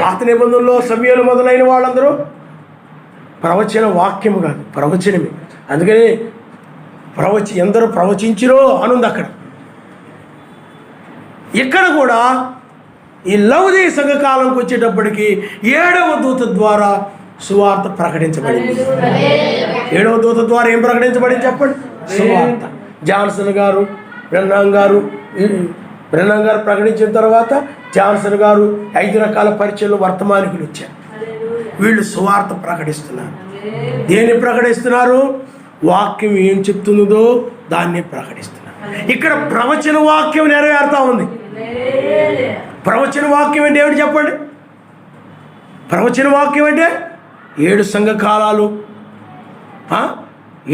పాత నిబంధనలో సమూయేలు మొదలైన వాళ్ళందరూ ప్రవచన వాక్యము కాదు, ప్రవచనమే. అందుకని ఎందరూ ప్రవచించిరో అనుంది అక్కడ. ఇక్కడ కూడా ఈ లౌదీ సంఘకాలంకి వచ్చేటప్పటికి 7వ దూత ద్వారా సువార్త ప్రకటించబడింది. 7వ దూత ద్వారా ఏం ప్రకటించబడింది చెప్పండి? సువార్త. జాన్సన్ గారు బ్రెన్నాం గారు ప్రకటించిన తర్వాత జాన్సన్ గారు 5 రకాల పరిచయలు వర్తమానికులు ఇచ్చారు. వీళ్ళు సువార్త ప్రకటిస్తున్నారు. దేన్ని ప్రకటిస్తున్నారు? వాక్యం ఏం చెప్తున్నదో దాన్ని ప్రకటిస్తున్నారు. ఇక్కడ ప్రవచన వాక్యం నెరవేరుతా ఉంది. ప్రవచన వాక్యం అంటే ఏమిటి చెప్పండి? ప్రవచన వాక్యం అంటే 7 సంఘకాలాలు,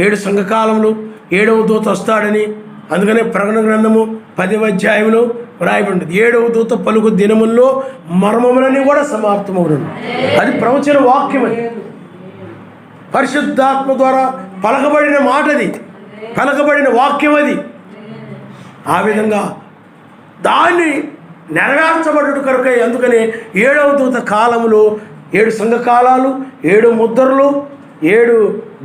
7 సంఘకాలంలో 7వ దూత వస్తాడని, అందుకనే ప్రకటన గ్రంథము 10వ అధ్యాయంలో రాయబడింది. 7వ దూత పలుకు దినముల్లో మర్మములన్నీ కూడా సమాప్తమవును. అది ప్రవచన వాక్యం. అది పరిశుద్ధాత్మ ద్వారా పలకబడిన మాటది, పలకబడిన వాక్యం అది. ఆ విధంగా దాన్ని నెరవేర్చబడ్డ కొరకై అందుకనే 7వ దూత కాలములో 7 సంఘకాలాలు, 7 ముద్రలు, 7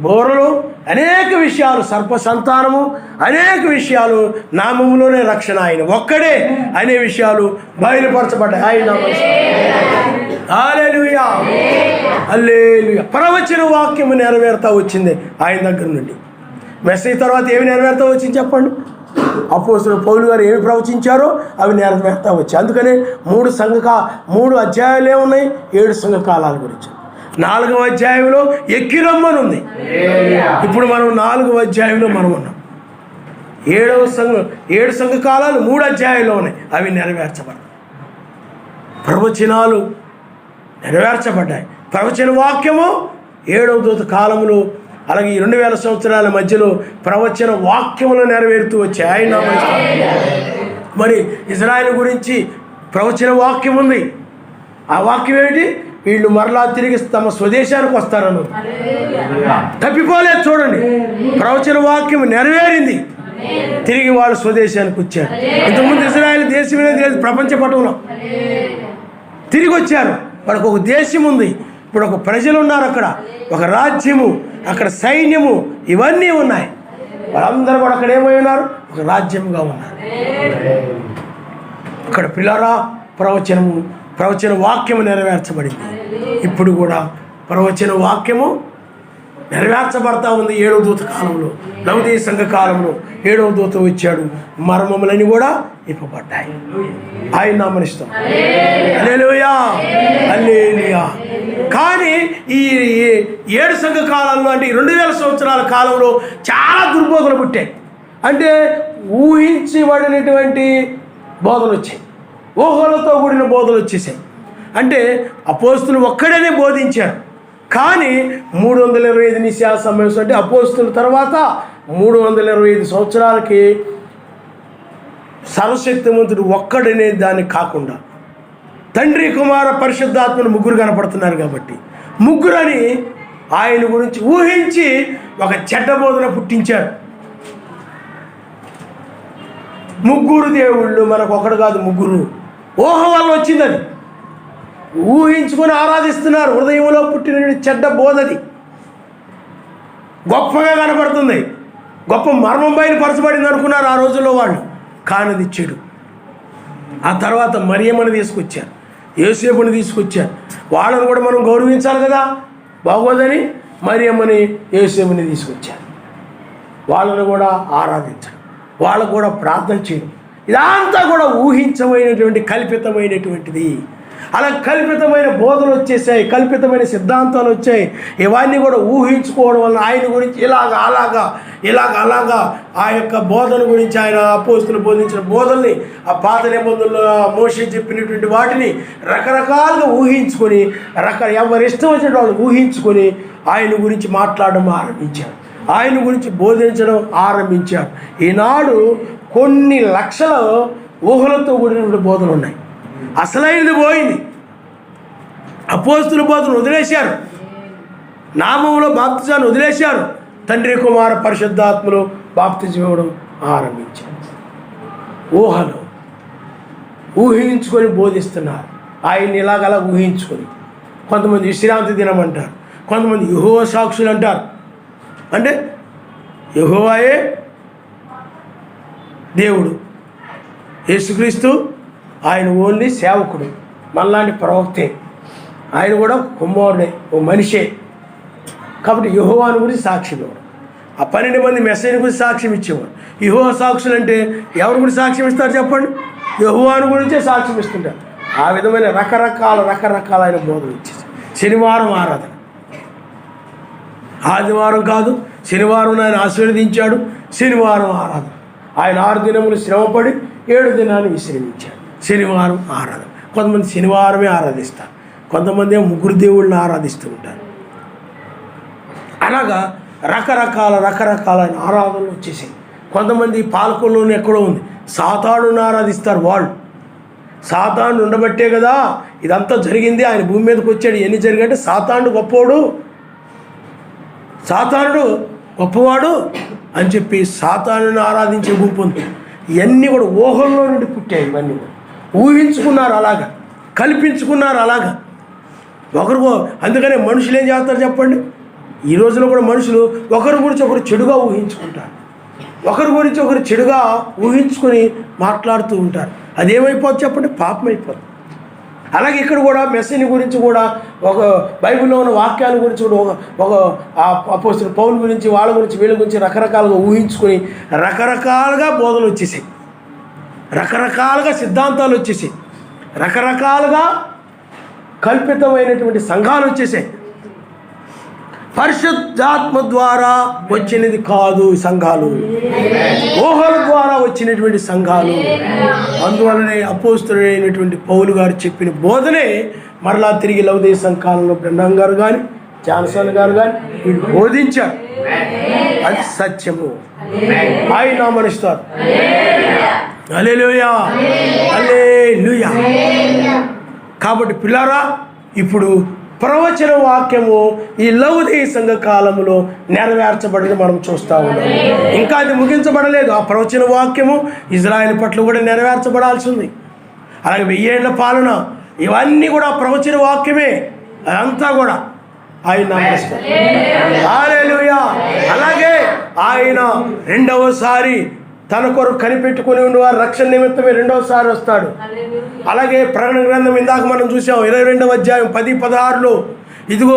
బోరలు, అనేక విషయాలు, సర్ప సంతానము, అనేక విషయాలు, నామములోనే రక్షణ ఆయన ఒక్కడే అనే విషయాలు బయలుపరచబడ్డాయి. ఆయన హల్లెలూయా, హల్లెలూయా. ప్రవచన వాక్యము నెరవేరుతా వచ్చింది ఆయన దగ్గర నుండి. మెస్సీ తర్వాత ఏమి నెరవేరుతా వచ్చింది చెప్పండి? అపోస్తలుడు పౌలు గారు ఏమి ప్రవచించారో అవి నెరవేరుతా వచ్చాయి. అందుకనే 3 అధ్యాయాలే ఉన్నాయి 7 సంఘకాలాల గురించి. 4వ అధ్యాయంలో ఎక్కిరమ్మని ఉంది. ఇప్పుడు మనం 4వ అధ్యాయంలో మనం ఉన్నాం. 7 సంఘకాలాలు 3 అధ్యాయాల్లో ఉన్నాయి. అవి నెరవేర్చబడ్డాయి. ప్రవచనాలు నెరవేర్చబడ్డాయి. ప్రవచన వాక్యము 7వ దూత కాలంలో, అలాగే ఈ 2000 సంవత్సరాల మధ్యలో ప్రవచన వాక్యములు నెరవేరుతూ వచ్చాయి. ఆయన మరి ఇజ్రాయెల్ గురించి ప్రవచన వాక్యం ఉంది. ఆ వాక్యం ఏంటి? వీళ్ళు మరలా తిరిగి తమ స్వదేశానికి వస్తారను. తప్పిపోలేదు. చూడండి, ప్రవచన వాక్యం నెరవేరింది. తిరిగి వాళ్ళు స్వదేశానికి వచ్చారు. ఇంతకుముందు ఇజ్రాయెల్ దేశమే లేదు ప్రపంచ పటంలో. తిరిగి వచ్చారు. వాళ్ళకు ఒక దేశం ఉంది. ఇప్పుడు ఒక ప్రజలు ఉన్నారు అక్కడ, ఒక రాజ్యము, అక్కడ సైన్యము, ఇవన్నీ ఉన్నాయి. వాళ్ళందరూ కూడా అక్కడ ఏమై ఉన్నారు? ఒక రాజ్యముగా ఉన్నారు. అక్కడ పిల్లరా ప్రవచన వాక్యము నెరవేర్చబడింది. ఇప్పుడు కూడా ప్రవచన వాక్యము నెరవేర్చబడతా ఉంది. 7వ దూత కాలంలో, లౌదీ సంఘ కాలంలో 7వ దూత వచ్చాడు. మర్మములని కూడా ఇప్పబడ్డాయి. ఆయన నామనిస్తాం. హల్లెలూయా, హల్లెలూయా. కానీ ఈ 7 సంఘ కాలంలో, అంటే 2000 సంవత్సరాల కాలంలో చాలా దుర్బోధలు పుట్టాయి. అంటే ఊహించబడినటువంటి బోధలు వచ్చాయి, ఊహలతో కూడిన బోధలు వచ్చేసాయి. అంటే అపోస్తులు ఒక్కడనే బోధించారు. కానీ 325 నిశా సమయం, అంటే అపోస్తుల తర్వాత 325 సంవత్సరాలకి సర్వశక్తిమంతుడు ఒక్కడనే దాన్ని కాకుండా తండ్రి, కుమార, పరిశుద్ధాత్మను ముగ్గురు కనపడుతున్నారు. కాబట్టి ముగ్గురని ఆయన గురించి ఊహించి ఒక చెడ్డ బోధన పుట్టించారు. ముగ్గురు దేవుళ్ళు, మనకు ఒకడు కాదు, ముగ్గురు. ఊహ వల్ల వచ్చింది. అది ఊహించుకొని ఆరాధిస్తున్నారు. హృదయంలో పుట్టిన చెడ్డ బోధది గొప్పగా కనపడుతుంది. గొప్ప మర్మం బయలుపరచబడింది అనుకున్నారు ఆ రోజుల్లో వాళ్ళు. కానిది చెడు. ఆ తర్వాత మరియమ్మని తీసుకొచ్చారు, యోసేపుని తీసుకొచ్చారు. వాళ్ళని కూడా మనం గౌరవించాలి కదా, బాగోదని మరియమ్మని, యోసేపుని తీసుకొచ్చారు. వాళ్ళని కూడా ఆరాధించడం, వాళ్ళకు కూడా ప్రార్థన చేయడం, ఇదంతా కూడా ఊహించమైనటువంటి కల్పితమైనటువంటిది. అలా కల్పితమైన బోధలు వచ్చేసాయి, కల్పితమైన సిద్ధాంతాలు వచ్చాయి. ఇవన్నీ కూడా ఊహించుకోవడం వల్ల ఆయన గురించి అలాగా ఆ యొక్క బోధన గురించి, ఆయన అపోస్తులు బోధించిన బోధల్ని, ఆ పాత నిబంధనలు మోషే చెప్పినటువంటి వాటిని రకరకాలుగా ఊహించుకొని, ఎవరి ఇష్టం వచ్చిన వాళ్ళు ఊహించుకొని ఆయన గురించి మాట్లాడడం ఆరంభించారు. ఆయన గురించి బోధించడం ఆరంభించారు. ఈనాడు కొన్ని లక్షల ఊహలతో కూడినటువంటి బోధనలు ఉన్నాయి. అసలైనది పోయింది. అపోస్తుల బోధన వదిలేశారు. నామంలో బాప్తిజాన్ని వదిలేశారు. తండ్రి కుమార పరిశుద్ధాత్మలో బాప్తిజం ఇవ్వడం ఆరంభించారు. ఊహలు ఊహించుకొని బోధిస్తున్నారు. ఆయన్ని ఇలాగలా ఊహించుకొని. కొంతమంది విశ్రాంతి దినం అంటారు, కొంతమంది యెహోవా సాక్షులు అంటారు. అంటే యెహోవాయే దేవుడు, యేసుక్రీస్తు ఆయన ఓన్లీ సేవకుడు, మనలాంటి ప్రవక్తే. ఆయన కూడా కుమారుడే, ఓ మనిషే. కాబట్టి యెహోవాను గురించి సాక్ష్యం ఇవ్వడం. ఆ 12 మంది మెస్సైని గురించి సాక్ష్యం ఇచ్చేవాడు. యెహోవా సాక్షులు అంటే ఎవరి గురించి సాక్ష్యం ఇస్తారు చెప్పండి? యెహోవాను గురించే సాక్ష్యం ఇస్తుంటారు. ఆ విధమైన రకరకాలైన బోధనలు ఇచ్చేసి శనివారం ఆరాధన, ఆదివారం కాదు శనివారం ఆయన ఆశీర్వదించాడు. శనివారం ఆరాధన. ఆయన 6 దినములు శ్రమపడి 7 దినాన్ని విశ్రమించాడు. శనివారం ఆరాధన. కొంతమంది శనివారమే ఆరాధిస్తారు, కొంతమంది 3 దేవుళ్ళని ఆరాధిస్తూ ఉంటారు. అలాగా రకరకాలైన ఆరాధనలు వచ్చేసాయి. కొంతమంది పాలకొల్లోనే ఎక్కడో ఉంది, సాతానుని ఆరాధిస్తారు. వాళ్ళు సాతాను ఉండబట్టే కదా ఇదంతా జరిగింది, ఆయన భూమి మీదకి వచ్చాడు. ఎన్ని జరిగాయంటే సాతానుడు గొప్పవాడు అని చెప్పి సాతానుని ఆరాధించే గుంపు ఉంది. ఇవన్నీ కూడా ఊహల్లో నుండి పుట్టాయి. ఇవన్నీ కూడా ఊహించుకున్నారు, అలాగా కల్పించుకున్నారు. అలాగా అందుకనే మనుషులు ఏం చేస్తారు చెప్పండి? ఈ రోజులో కూడా మనుషులు ఒకరి గురించి ఒకరు చెడుగా ఊహించుకుంటారు, ఒకరి గురించి ఒకరు చెడుగా ఊహించుకొని మాట్లాడుతూ ఉంటారు. అదేమైపోతుంది చెప్పండి? పాపం అయిపోతుంది. అలాగే ఇక్కడ కూడా మెస్సీని గురించి కూడా, ఒక బైబిల్లో ఉన్న వాక్యాల గురించి కూడా, ఒక అపోస్తలుడు పౌలు గురించి, వాళ్ళ గురించి, వీళ్ళ గురించి రకరకాలుగా ఊహించుకొని రకరకాలుగా బోధనలు వచ్చేసాయి, రకరకాలుగా సిద్ధాంతాలు వచ్చేసాయి, రకరకాలుగా కల్పితమైనటువంటి సంఘాలు వచ్చేసాయి. పరిశుద్ధాత్మ ద్వారా వచ్చినది కాదు ఈ సంఘాలు, ఊహల ద్వారా వచ్చినటువంటి సంఘాలు. అందువలనే అపోస్తలుడైనటువంటి పౌలు గారు చెప్పిన బోధనే మరలా తిరిగి లవదేశం కాలంలో బ్రహ్మం గారు కానీ, జాన్సన్ గారు కానీ వీళ్ళు బోధించారు. అది సత్యము. ఆయన నామనిస్తారు. హల్లెలూయా, హల్లెలూయా. కాబట్టి పిల్లారా, ఇప్పుడు ప్రవచన వాక్యము ఈ లవోదికయ సంఘ కాలంలో నెరవేర్చబడని మనం చూస్తూ ఉన్నాం. ఇంకా అది ముగించబడలేదు. ఆ ప్రవచన వాక్యము ఇజ్రాయెల్ పట్ల కూడా నెరవేర్చబడాల్సి ఉంది. అలాగే 1000 ఏళ్ల పాలన, ఇవన్నీ కూడా ప్రవచన వాక్యమే. అదంతా కూడా ఆయన నామస్తారు. హల్లెలూయా. అలాగే ఆయన రెండవసారి తన కొరకు కనిపెట్టుకుని ఉండేవారు రక్షణ నిమిత్తమే రెండవసారి వస్తాడు. అలాగే ప్రకటన గ్రంథం ఇందాక మనం చూసాం 22వ అధ్యాయం 10-16లో, ఇదిగో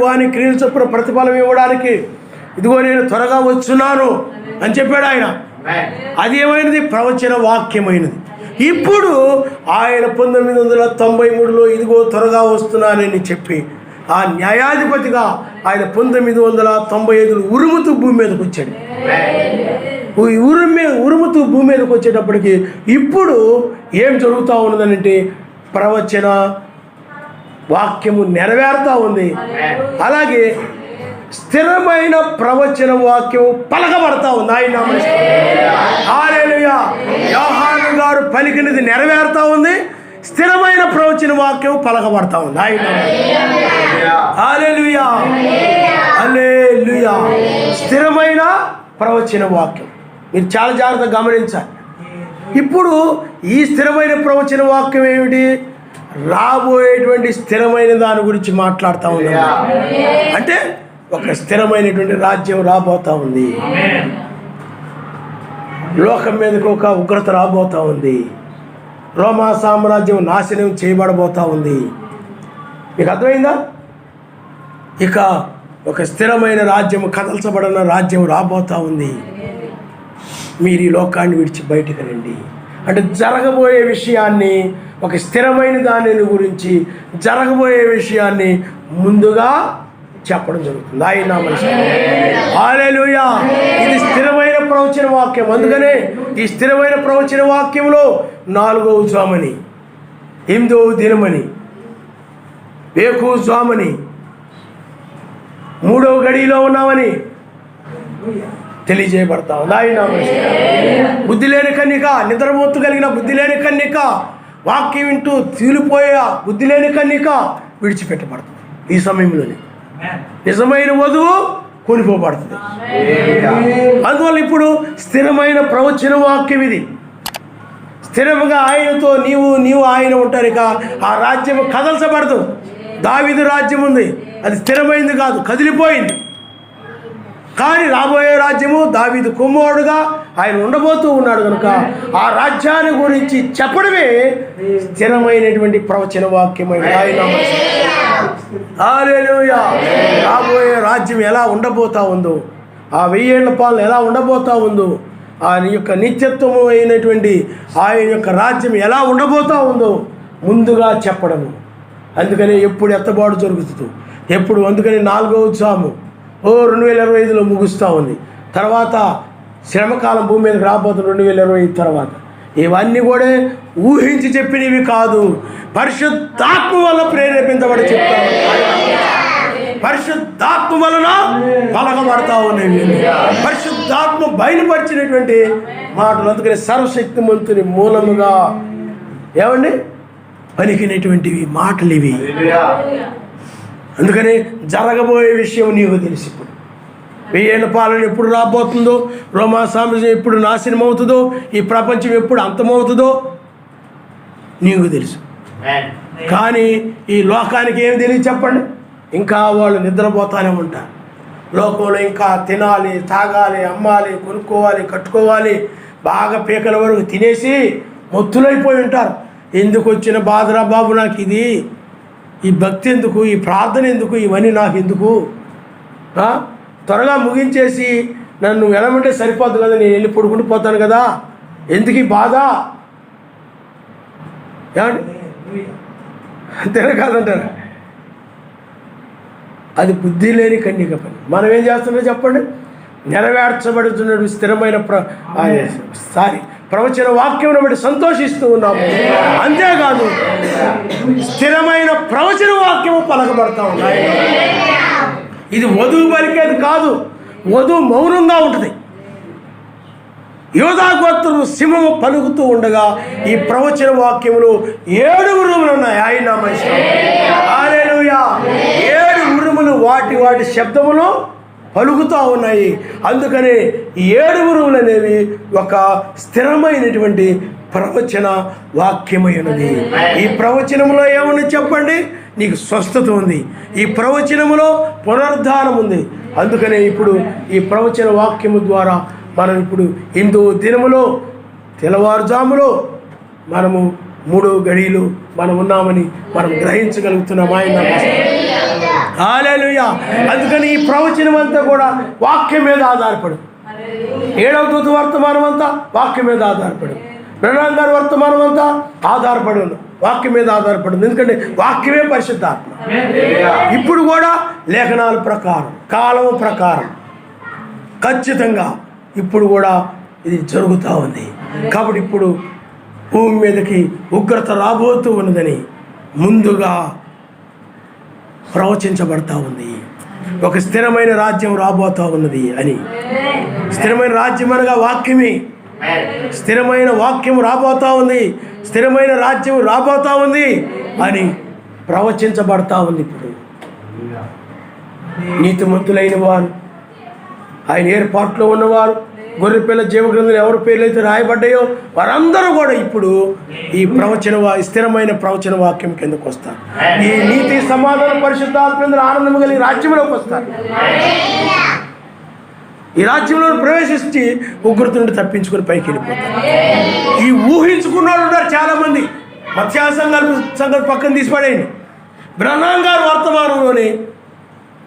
వాని క్రియల చొప్పున ప్రతిఫలం ఇవ్వడానికి ఇదిగో నేను త్వరగా వచ్చున్నాను అని చెప్పాడు ఆయన. అది ఏమైనది? ప్రవచన వాక్యమైనది. ఇప్పుడు ఆయన 1993లో ఇదిగో త్వరగా వస్తున్నానని చెప్పి ఆ న్యాయాధిపతిగా ఆయన 1995లో ఉరుముతూ భూమి మీదకి వచ్చాడు. ఉరుముతూ భూమి మీదకి వచ్చేటప్పటికి ఇప్పుడు ఏం జరుగుతూ ఉన్నదనంటే ప్రవచన వాక్యము నెరవేరుతూ ఉంది. అలాగే స్థిరమైన ప్రవచన వాక్యము పలకబడతా ఉంది. ఆయన హల్లెలూయా. యోహాను గారు పలికినది నెరవేరుతా ఉంది, స్థిరమైన ప్రవచన వాక్యం పలకబడతా ఉంది. ఆయన హల్లెలూయా, హల్లెలూయా. స్థిరమైన ప్రవచన వాక్యం మీరు చాలా జాగ్రత్తగా గమనించాలి. ఇప్పుడు ఈ స్థిరమైన ప్రవచన వాక్యం ఏమిటి? రాబోయేటువంటి స్థిరమైన దాని గురించి మాట్లాడుతూ ఉంది. అంటే ఒక స్థిరమైనటువంటి రాజ్యం రాబోతూ ఉంది. లోకం మీదకి ఒక ఉగ్రత రాబోతూ ఉంది. రోమా సామ్రాజ్యం నాశనం చేయబడబోతూ ఉంది. మీకు అర్థమైందా? ఇక ఒక స్థిరమైన రాజ్యం, కదల్చబడిన రాజ్యం రాబోతూ ఉంది. మీరు ఈ లోకాన్ని విడిచి బయటికి రండి అంటే జరగబోయే విషయాన్ని, ఒక స్థిరమైన దానిని గురించి జరగబోయే విషయాన్ని ముందుగా చెప్పడం జరుగుతుంది. ఆయన హల్లెలూయా. ఇది స్థిరమైన ప్రవచన వాక్యం. అందుకనే ఈ స్థిరమైన ప్రవచన వాక్యంలో 4వ జామని, 8వ దినమని, వేకువ జామని, 3వ గడిలో ఉన్నామని, తెలియజేయబడతా ఉంది. ఆయన బుద్ధి లేని కన్యక, నిద్రమత్తు కలిగిన బుద్ధి లేని కన్యక, వాక్యం వింటూ తీలిపోయే బుద్ధి లేని కన్యక విడిచిపెట్టబడుతుంది. ఈ సమయంలోనే నిజమైన వధువు కొనిపోబడుతుంది. అందువల్ల ఇప్పుడు స్థిరమైన ప్రవచన వాక్యం ఇది. స్థిరముగా ఆయనతో నీవు ఆయన ఉంటారు. ఇక ఆ రాజ్యం కదల్చబడదు. దావీదు రాజ్యం ఉంది, అది స్థిరమైంది కాదు, కదిలిపోయింది. కానీ రాబోయే రాజ్యము దావీదు కుమారుడుగా ఆయన ఉండబోతూ ఉన్నాడు కనుక ఆ రాజ్యాన్ని గురించి చెప్పడమే స్థిరమైనటువంటి ప్రవచన వాక్యమైన ఆయన. హల్లెలూయా. రాబోయే రాజ్యం ఎలా ఉండబోతా ఉందో, ఆ 1000 ఏళ్ల పాలన ఎలా ఉండబోతా ఉందో, ఆయన యొక్క నిత్యత్వము అయినటువంటి ఆయన యొక్క రాజ్యం ఎలా ఉండబోతా ఉందో ముందుగా చెప్పడము. అందుకని ఎప్పుడు ఎత్తబాటు జరుగుతుందో ఎప్పుడు, అందుకని 4వ ఉత్సవము 2025లో ముగుస్తూ ఉంది. తర్వాత శ్రమకాలం భూమి మీదకి రాబోతుంది 2025 తర్వాత. ఇవన్నీ కూడా ఊహించి చెప్పినవి కాదు, పరిశుద్ధాత్మ వల్ల ప్రేరేపించబడి చెప్తాము. పరిశుద్ధాత్మ వలన పలకబడతా ఉన్నవి, పరిశుద్ధాత్మ బయలుపరిచినటువంటి మాటలు. అందుకని సర్వశక్తిమంతుని మూలముగా ఏమండి పలికినటువంటివి మాటలు ఇవి. అందుకని జరగబోయే విషయం నీకు తెలుసు. ఇప్పుడు 1000 ఏళ్ల పాలన ఎప్పుడు రాబోతుందో, రోమా సామ్రాజ్యం ఎప్పుడు నాశనం అవుతుందో, ఈ ప్రపంచం ఎప్పుడు అంతమవుతుందో నీకు తెలుసు. కానీ ఈ లోకానికి ఏమి తెలియదు చెప్పండి? ఇంకా వాళ్ళు నిద్రపోతానే ఉంటారు. లోకంలో ఇంకా తినాలి, తాగాలి, అమ్మాలి, కొనుక్కోవాలి, కట్టుకోవాలి, బాగా పీకల వరకు తినేసి మొత్తులైపోయి ఉంటారు. ఎందుకు వచ్చిన బాధరా బాబు నాకు ఇది, ఈ భక్తి ఎందుకు, ఈ ప్రార్థన ఎందుకు, ఇవన్నీ నాకు ఎందుకు, త్వరగా ముగించేసి నన్ను వెళ్ళమంటే సరిపోదు కదా, నేను వెళ్ళి పడుకుంటూ పోతాను కదా, ఎందుకు ఈ బాధ ఏమండి? అంతేనా కాదంటారు? అది బుద్ధి లేని కన్యక పని. మనం ఏం చేస్తున్నాం చెప్పండి? నెరవేర్చబడుతున్న స్థిరమైన ప్రవచన వాక్యం బట్టి సంతోషిస్తూ ఉన్నాము. అంతేకాదు స్థిరమైన ప్రవచన వాక్యము పలకబడతా ఉన్నాయి. ఇది వధువు పలికేది కాదు, వధువు మౌనంగా ఉంటుంది. యోధా గోత్రము సింహము పలుకుతూ ఉండగా ఈ ప్రవచన వాక్యములు 7 ఉరుములు ఉన్నాయి. ఆయన హల్లెలూయా. 7 ఉరుములు వాటి శబ్దములు పలుకుతూ ఉన్నాయి. అందుకని ఈ 7 ఉరుములు అనేవి ఒక స్థిరమైనటువంటి ప్రవచన వాక్యమైనది. ఈ ప్రవచనములో ఏమన్నా చెప్పండి? నీకు స్వస్థత ఉంది. ఈ ప్రవచనములో పునరుద్ధానం ఉంది. అందుకనే ఇప్పుడు ఈ ప్రవచన వాక్యము ద్వారా మనం ఇప్పుడు హిందూ దినములో తెల్లవారుజాములో మనము 3 గడియలు మనం ఉన్నామని మనం గ్రహించగలుగుతున్నాం. ఆయన హల్లెలూయా. అందుకని ఈ ప్రవచనం అంతా కూడా వాక్యం మీద ఆధారపడు. 7వ దూత వర్తమానం అంతా వాక్యం మీద ఆధారపడు. బ్రహ్మాం గారి వర్తమానం అంతా ఆధారపడి వాక్యం మీద ఆధారపడింది. ఎందుకంటే వాక్యమే పరిశుద్ధాత్మ. ఇప్పుడు కూడా లేఖనాల ప్రకారం, కాలం ప్రకారం ఖచ్చితంగా ఇప్పుడు కూడా ఇది జరుగుతూ ఉంది. కాబట్టి ఇప్పుడు భూమి మీదకి ఉగ్రత రాబోతూ ఉన్నదని ముందుగా ప్రవచించబడతా ఉంది. ఒక స్థిరమైన రాజ్యం రాబోతూ ఉన్నది అని. స్థిరమైన రాజ్యం అనగా వాక్యమే. స్థిరమైన వాక్యం రాబోతూ ఉంది, స్థిరమైన రాజ్యం రాబోతూ ఉంది అని ప్రవచించబడతా ఉంది. ఇప్పుడు నీతిమంతులైన వారు, ఆయన ఏర్పాట్లో ఉన్నవారు, గొర్రెపిల్ల జీవగ్రంథంలో ఎవరి పేర్లు అయితే రాయబడ్డాయో వారందరూ కూడా ఇప్పుడు ఈ స్థిరమైన ప్రవచన వాక్యం కిందకు వస్తారు. ఈ నీతి సమాధాన పరిశుద్ధాత్మ ఆనందం కలిగి రాజ్యంలోకి వస్తారు. ఈ రాజ్యంలో ప్రవేశించి ఉగ్రత నుండి తప్పించుకొని పైకి వెళ్ళిపోతారు. ఈ ఊహించుకున్న వాళ్ళు ఉన్నారు చాలామంది. మత్స్య సంఘాల పక్కన తీసిపడేయండి. బ్రహ్మాం గారు వర్తమానంలోని,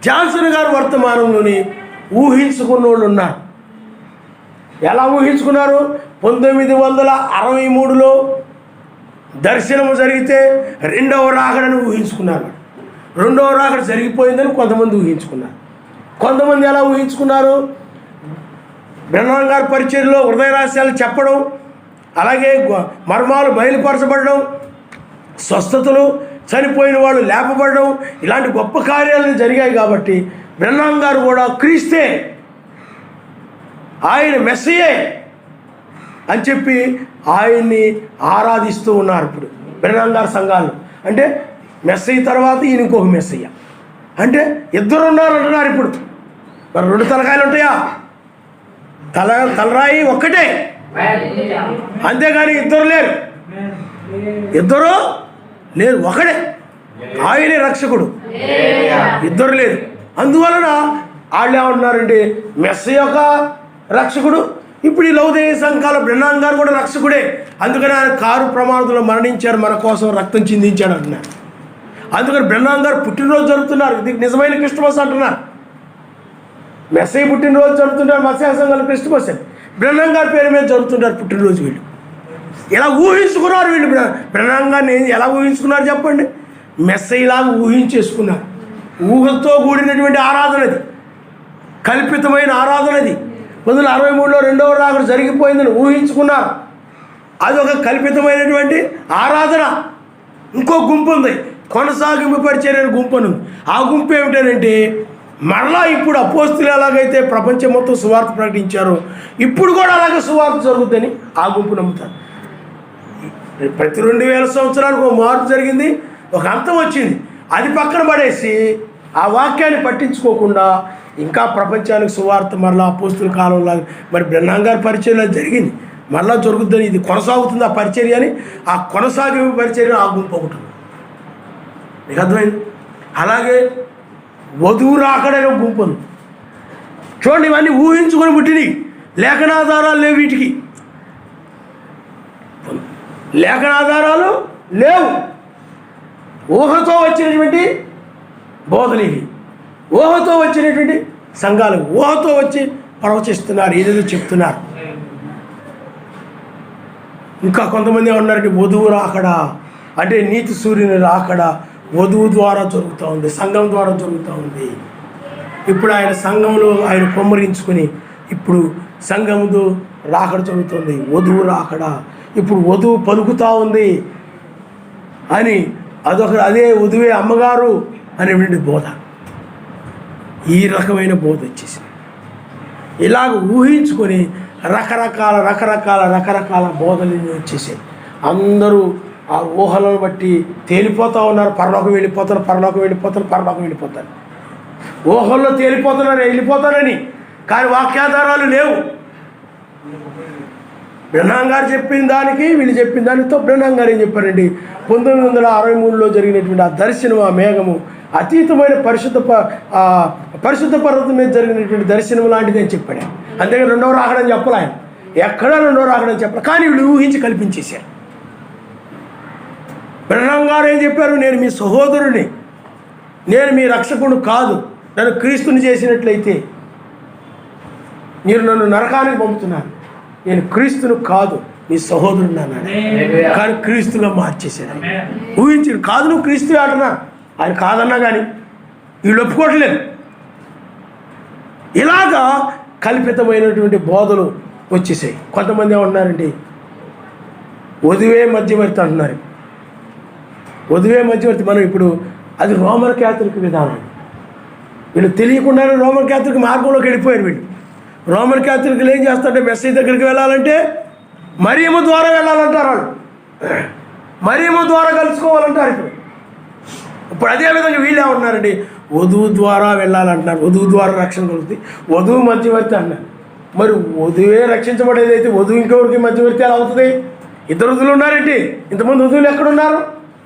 జాన్సన్ గారు వర్తమానంలోని ఊహించుకున్న వాళ్ళు ఉన్నారు. ఎలా ఊహించుకున్నారు? 1963లో దర్శనము జరిగితే 2వ రాకడని ఊహించుకున్నారు. 2వ రాకడ జరిగిపోయిందని కొంతమంది ఊహించుకున్నారు. కొంతమంది ఎలా ఊహించుకున్నారు? బ్రహ్మాం గారి పరిచర్యలో హృదయ రహస్యాలు చెప్పడం, అలాగే మర్మాలు బయలుపరచబడడం, స్వస్థతలు, చనిపోయిన వాళ్ళు లేపబడడం, ఇలాంటి గొప్ప కార్యాలను జరిగాయి. కాబట్టి బ్రహ్మాం గారు కూడా క్రీస్తే ఆయన మెస్సయే అని చెప్పి ఆయన్ని ఆరాధిస్తూ ఉన్నారు. ఇప్పుడు బ్రెనహం గారి సంఘాలు అంటే మెస్సయ్య తర్వాత ఈయన ఇంకొక మెస్సయ్య అంటే ఇద్దరు ఉన్నారు అంటున్నారు. ఇప్పుడు మరి రెండు తలకాయలు ఉంటాయా? తలరాయి ఒక్కటే, అంతేగాని ఇద్దరు లేరు, ఇద్దరు లేరు, ఒకడే. ఆయనే రక్షకుడు, ఇద్దరు లేరు. అందువలన వాళ్ళు ఏమంటున్నారంటే మెస్సయ్య ఒక రక్షకుడు, ఇప్పుడు ఈ లౌదేయ సంఘాల బ్రెనహం గారు కూడా రక్షకుడే, అందుకని ఆయన కారు ప్రమాదంలో మరణించారు, మన కోసం రక్తం చిందించాడు అంటున్నారు. అందుకని బ్రెనహం గారు పుట్టినరోజు జరుపుతున్నారు. ఇది నిజమైన క్రిస్టమస్ అంటున్నారు. మెస్సయ్య పుట్టినరోజు జరుపుతుంటారు, మత్స్య సంఘాలు క్రిస్టమస్ అని. బ్రెనహం గారి పేరు మీద జరుపుతుంటారు పుట్టినరోజు. వీళ్ళు ఎలా ఊహించుకున్నారు? వీళ్ళు బ్రెనహం గారిని ఎలా ఊహించుకున్నారు చెప్పండి? మెస్సయ్యలాగా ఊహించేసుకున్నారు. ఊహలతో కూడినటువంటి ఆరాధన అది, కల్పితమైన ఆరాధన అది. 1963లో రెండవ రాకడ జరిగిపోయిందని ఊహించుకున్నారు. అది ఒక కల్పితమైనటువంటి ఆరాధన. ఇంకో గుంపు ఉంది, కొనసాగింపు పరిచర్య గుంపు ఉంది. ఆ గుంపు ఏమిటంటే మరలా ఇప్పుడు అపోస్తులు ఎలాగైతే ప్రపంచం మొత్తం సువార్త ప్రకటించారో ఇప్పుడు కూడా అలాగే సువార్త జరుగుతుందని ఆ గుంపు నమ్ముతారు. ప్రతి 2000 సంవత్సరాలకు ఒక మార్పు జరిగింది, ఒక అంతం వచ్చింది. అది పక్కన పడేసి ఆ వాక్యాన్ని పట్టించుకోకుండా ఇంకా ప్రపంచానికి సువార్త మరలా అపోస్తుల కాలంలో మరి బ్రెనహం గారి పరిచర్య జరిగింది, మరలా జరుగుతుందని, ఇది కొనసాగుతుంది ఆ పరిచర్య అని. ఆ కొనసాగింపు పరిచర్య ఆ గుంపు ఒకటి మీకు అర్థమైంది. అలాగే వధువు రాకడనే గుంపు ఉంది. చూడండి, ఇవన్నీ ఊహించుకొని పుట్టినవి, లేఖనాధారాలు లేవు వీటికి, లేఖనాధారాలు లేవు. ఊహతో వచ్చినటువంటి బోధలు ఇవి, ఊహతో వచ్చినటువంటి సంఘాలు ఊహతో వచ్చి ప్రవచిస్తున్నారు, ఏదేదో చెప్తున్నారు. ఇంకా కొంతమంది ఉన్నారంటే వధువు రాకడా అంటే నీతి సూర్యుని రాకడా వధువు ద్వారా జరుగుతూ ఉంది, సంఘం ద్వారా జరుగుతూ ఉంది. ఇప్పుడు ఆయన సంఘంలో ఆయన కొమ్మరించుకుని ఇప్పుడు సంఘంతో రాకడ జరుగుతుంది, వధువు రాకడా. ఇప్పుడు వధువు పలుకుతూ ఉంది అని అదే వధువే అమ్మగారు అనేటువంటి బోధ, ఈ రకమైన బోధ వచ్చేసింది. ఇలాగ ఊహించుకొని రకరకాల బోధలు వచ్చేసాయి. అందరూ ఆ ఊహలను బట్టి తేలిపోతూ ఉన్నారు. పరలోకం వెళ్ళిపోతారు. ఊహల్లో తేలిపోతున్నారు, వెళ్ళిపోతారని. కానీ వాక్యాధారాలు లేవు. బ్రెనహం గారు చెప్పిన దానికి వీళ్ళు చెప్పిన దానితో బ్రెనహం గారు ఏం చెప్పారండి, 1963లో జరిగినటువంటి ఆ దర్శనం, ఆ మేఘము అతీతమైన పరిశుద్ధ పర్వతం మీద జరిగినటువంటి దర్శనం లాంటిది అని చెప్పాడు. అంతేగా రెండవ రాకడని చెప్పలే ఆయన, ఎక్కడా రెండవ రాకడని చెప్పాలి. కానీ వీళ్ళు ఊహించి కల్పించేశారు. బ్రెనహం గారు ఏం చెప్పారు, నేను మీ సహోదరుని, నేను మీ రక్షకుడు కాదు, నన్ను క్రీస్తుని చేసినట్లయితే మీరు నన్ను నరకానికి పంపుతున్నారు, నేను క్రీస్తును కాదు నీ సహోదరుని అన్నాడు. కానీ క్రీస్తుగా మార్చేశాడు. ఊహించాడు, కాదు నువ్వు క్రీస్తు అంటున్నా, ఆయన కాదన్నా కానీ వీళ్ళు ఒప్పుకోవట్లేదు. ఇలాగా కల్పితమైనటువంటి బోధలు వచ్చేసాయి. కొంతమంది ఏమంటున్నారండి, వధువే మధ్యవర్తి అంటున్నారు. వధువే మధ్యవర్తి. మనం ఇప్పుడు అది రోమన్ క్యాథలిక్ విధానం. వీళ్ళు తెలియకుండానే రోమన్ క్యాథలిక్ మార్గంలోకి వెళ్ళిపోయారు. వీళ్ళు రోమన్ క్యాథలిక్లు ఏం చేస్తారంటే మెస్సయ్య దగ్గరికి వెళ్ళాలంటే మరియమ్మ ద్వారా వెళ్ళాలంటారు. వాళ్ళు మరియమ్మ ద్వారా కలుసుకోవాలంటారు. ఇప్పుడు అదేవిధంగా వీళ్ళు ఏమంటున్నారండి, వధువు ద్వారా వెళ్ళాలంటున్నారు, వధువు ద్వారా రక్షణ కలుగుతుంది, వధువు మధ్యవర్తి అన్నారు. మరి వధువే రక్షించబడేది అయితే వధువు ఇంకెవరికి మధ్యవర్తి ఎలా అవుతుంది? ఇద్దరు వధువులు ఉన్నారండి, ఇంతమంది వధువులు ఎక్కడున్నారు?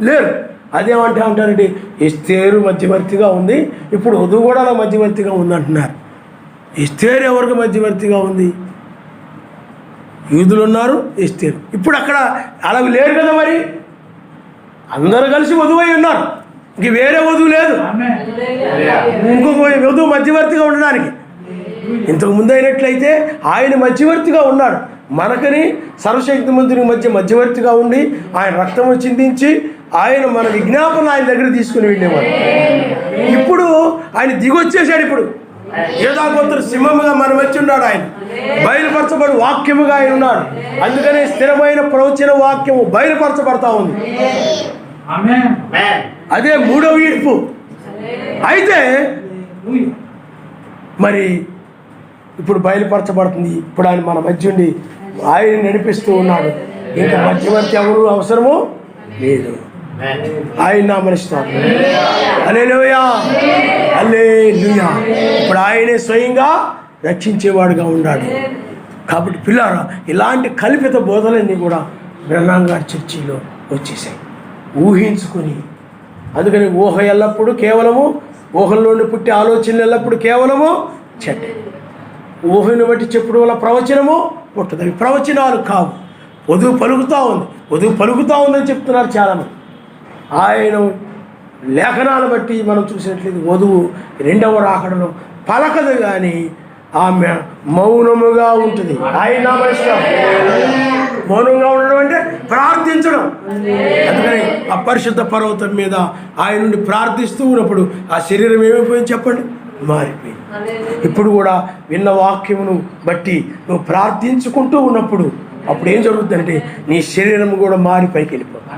లేరు. అదేమంటే అంటారండి, ఎస్తేరు మధ్యవర్తిగా ఉంది, ఇప్పుడు వధువు కూడా అలా మధ్యవర్తిగా ఉందంటున్నారు. ఎస్తేరు ఎవరికి మధ్యవర్తిగా ఉంది? యూదులు ఉన్నారు, ఎస్తేరు. ఇప్పుడు అక్కడ అలా లేరు కదా, మరి అందరూ కలిసి వధువై ఉన్నారు, ఇంక వేరే వధువు లేదు, ఇంకొక వధువు మధ్యవర్తిగా ఉండడానికి. ఇంతకు ముందు అయినట్లయితే ఆయన మధ్యవర్తిగా ఉన్నాడు, మనకని సర్వశక్తిమంతుని మధ్యవర్తిగా ఉండి ఆయన రక్తము చిందించి ఆయన మన విజ్ఞాపన ఆయన దగ్గర తీసుకుని వెళ్ళేవాడు. ఇప్పుడు ఆయన దిగొచ్చేసాడు. ఇప్పుడు యోధాగోత్ర సింహముగా మన మధ్య ఉన్నాడు. ఆయన బయలుపరచబడి వాక్యముగా ఆయన ఉన్నాడు. అందుకనే స్థిరమైన ప్రవచన వాక్యము బయలుపరచబడతా ఉంది. అదే మూడవ ఈడ్పు. అయితే మరి ఇప్పుడు బయలుపరచబడుతుంది. ఇప్పుడు ఆయన మన మధ్య ఉండి ఆయన నడిపిస్తూ ఉన్నాడు. ఇంకా మధ్యవర్తి ఎవరు అవసరమో లేదు. ఆయన నామనిస్తాడు. హల్లెలూయా, హల్లెలూయా. ఇప్పుడు ఆయనే స్వయంగా రక్షించేవాడుగా ఉన్నాడు. కాబట్టి పిల్లారా, ఇలాంటి కల్పిత బోధలన్నీ కూడా బ్రహ్నాం గారి చర్చిలో వచ్చేసాయి. ఊహించుకొని, అందుకని ఊహ ఎల్లప్పుడూ కేవలము ఊహల్లోని పుట్టే ఆలోచనలు ఎల్లప్పుడూ కేవలము చెడ్డ. ఊహను బట్టి చెప్పుడు వల్ల ప్రవచనము పుట్టదు. అవి ప్రవచనాలు కావు. వధువు పలుకుతూ ఉంది, వధువు పలుకుతూ ఉందని చెప్తున్నారు చాలామంది. ఆయన లేఖనాలు బట్టి మనం చూసినట్లయితే వధువు రెండవ రాకడలో పలకదు, కానీ ఆమె మౌనముగా ఉంటుంది. ఆయన మౌనంగా ఉండడం అంటే ప్రార్థించడం. అందుకని ఆ పరిశుద్ధ పర్వతం మీద ఆయన నుండి ప్రార్థిస్తూ ఉన్నప్పుడు ఆ శరీరం ఏమైపోయింది చెప్పండి? మారిపోయింది. ఇప్పుడు కూడా విన్న వాక్యమును బట్టి నువ్వు ప్రార్థించుకుంటూ ఉన్నప్పుడు అప్పుడు ఏం జరుగుతుందంటే నీ శరీరం కూడా మారి పైకి వెళ్ళిపోతుంది.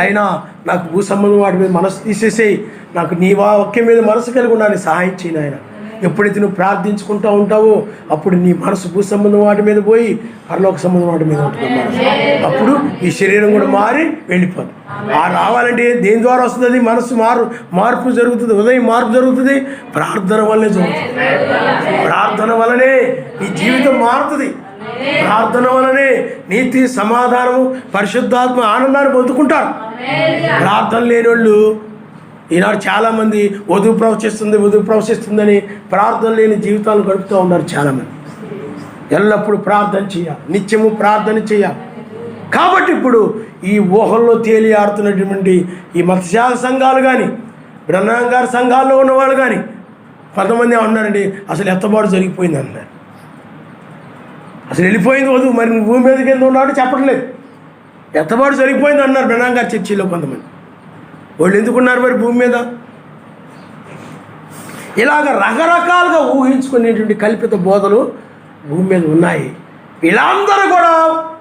ఆయన నాకు భూ సంబంధం వాటి మీద మనసు తీసేసేయి, నాకు నీ వాక్యం మీద మనసు కలిగి ఉండాలని సహాయం చేయను. ఆయన ఎప్పుడైతే నువ్వు ప్రార్థించుకుంటూ ఉంటావో అప్పుడు నీ మనసు భూ సంబంధం వాటి మీద పోయి పరలోక సంబంధం వాటి మీద ఉంటుంది. అప్పుడు ఈ శరీరం కూడా మారి వెళ్ళిపోతుంది. ఆ రావాలంటే దేని ద్వారా వస్తుంది? అది మనసు మార్పు జరుగుతుంది. ఉదయం మార్పు జరుగుతుంది, ప్రార్థన వల్లే జరుగుతుంది. ప్రార్థన వల్లనే నీ జీవితం మారుతుంది. ప్రార్థన వల్లనే నీతి, సమాధానము, పరిశుద్ధాత్మ ఆనందాన్ని పొందుకుంటారు. ప్రార్థన లేని వాళ్ళు ఈనాడు చాలామంది వధువు ప్రవశిస్తుందని ప్రార్థన లేని జీవితాలు గడుపుతూ ఉన్నారు చాలామంది. ఎల్లప్పుడూ ప్రార్థన చేయాలి, నిత్యము ప్రార్థన చేయాలి. కాబట్టి ఇప్పుడు ఈ ఊహల్లో తేలి ఆడుతున్నటువంటి ఈ మత్స్యాల సంఘాలు కానీ, బ్రహ్నాం గారి సంఘాల్లో ఉన్నవాళ్ళు కానీ కొంతమంది ఏమన్నారండి, అసలు ఎత్తబాటు జరిగిపోయింది అన్నారు. అసలు వెళ్ళిపోయింది వధువు, మరి భూమి మీదకి ఎందుకు ఉన్నాడు చెప్పట్లేదు. ఎత్తబాటు జరిగిపోయింది అన్నారు బ్రహ్నాం గారి చర్చిలో కొంతమంది. వాళ్ళు ఎందుకున్నారు మరి భూమి మీద? ఇలాగ రకరకాలుగా ఊహించుకునేటువంటి కల్పిత బోధలు భూమి మీద ఉన్నాయి. వీళ్ళందరూ కూడా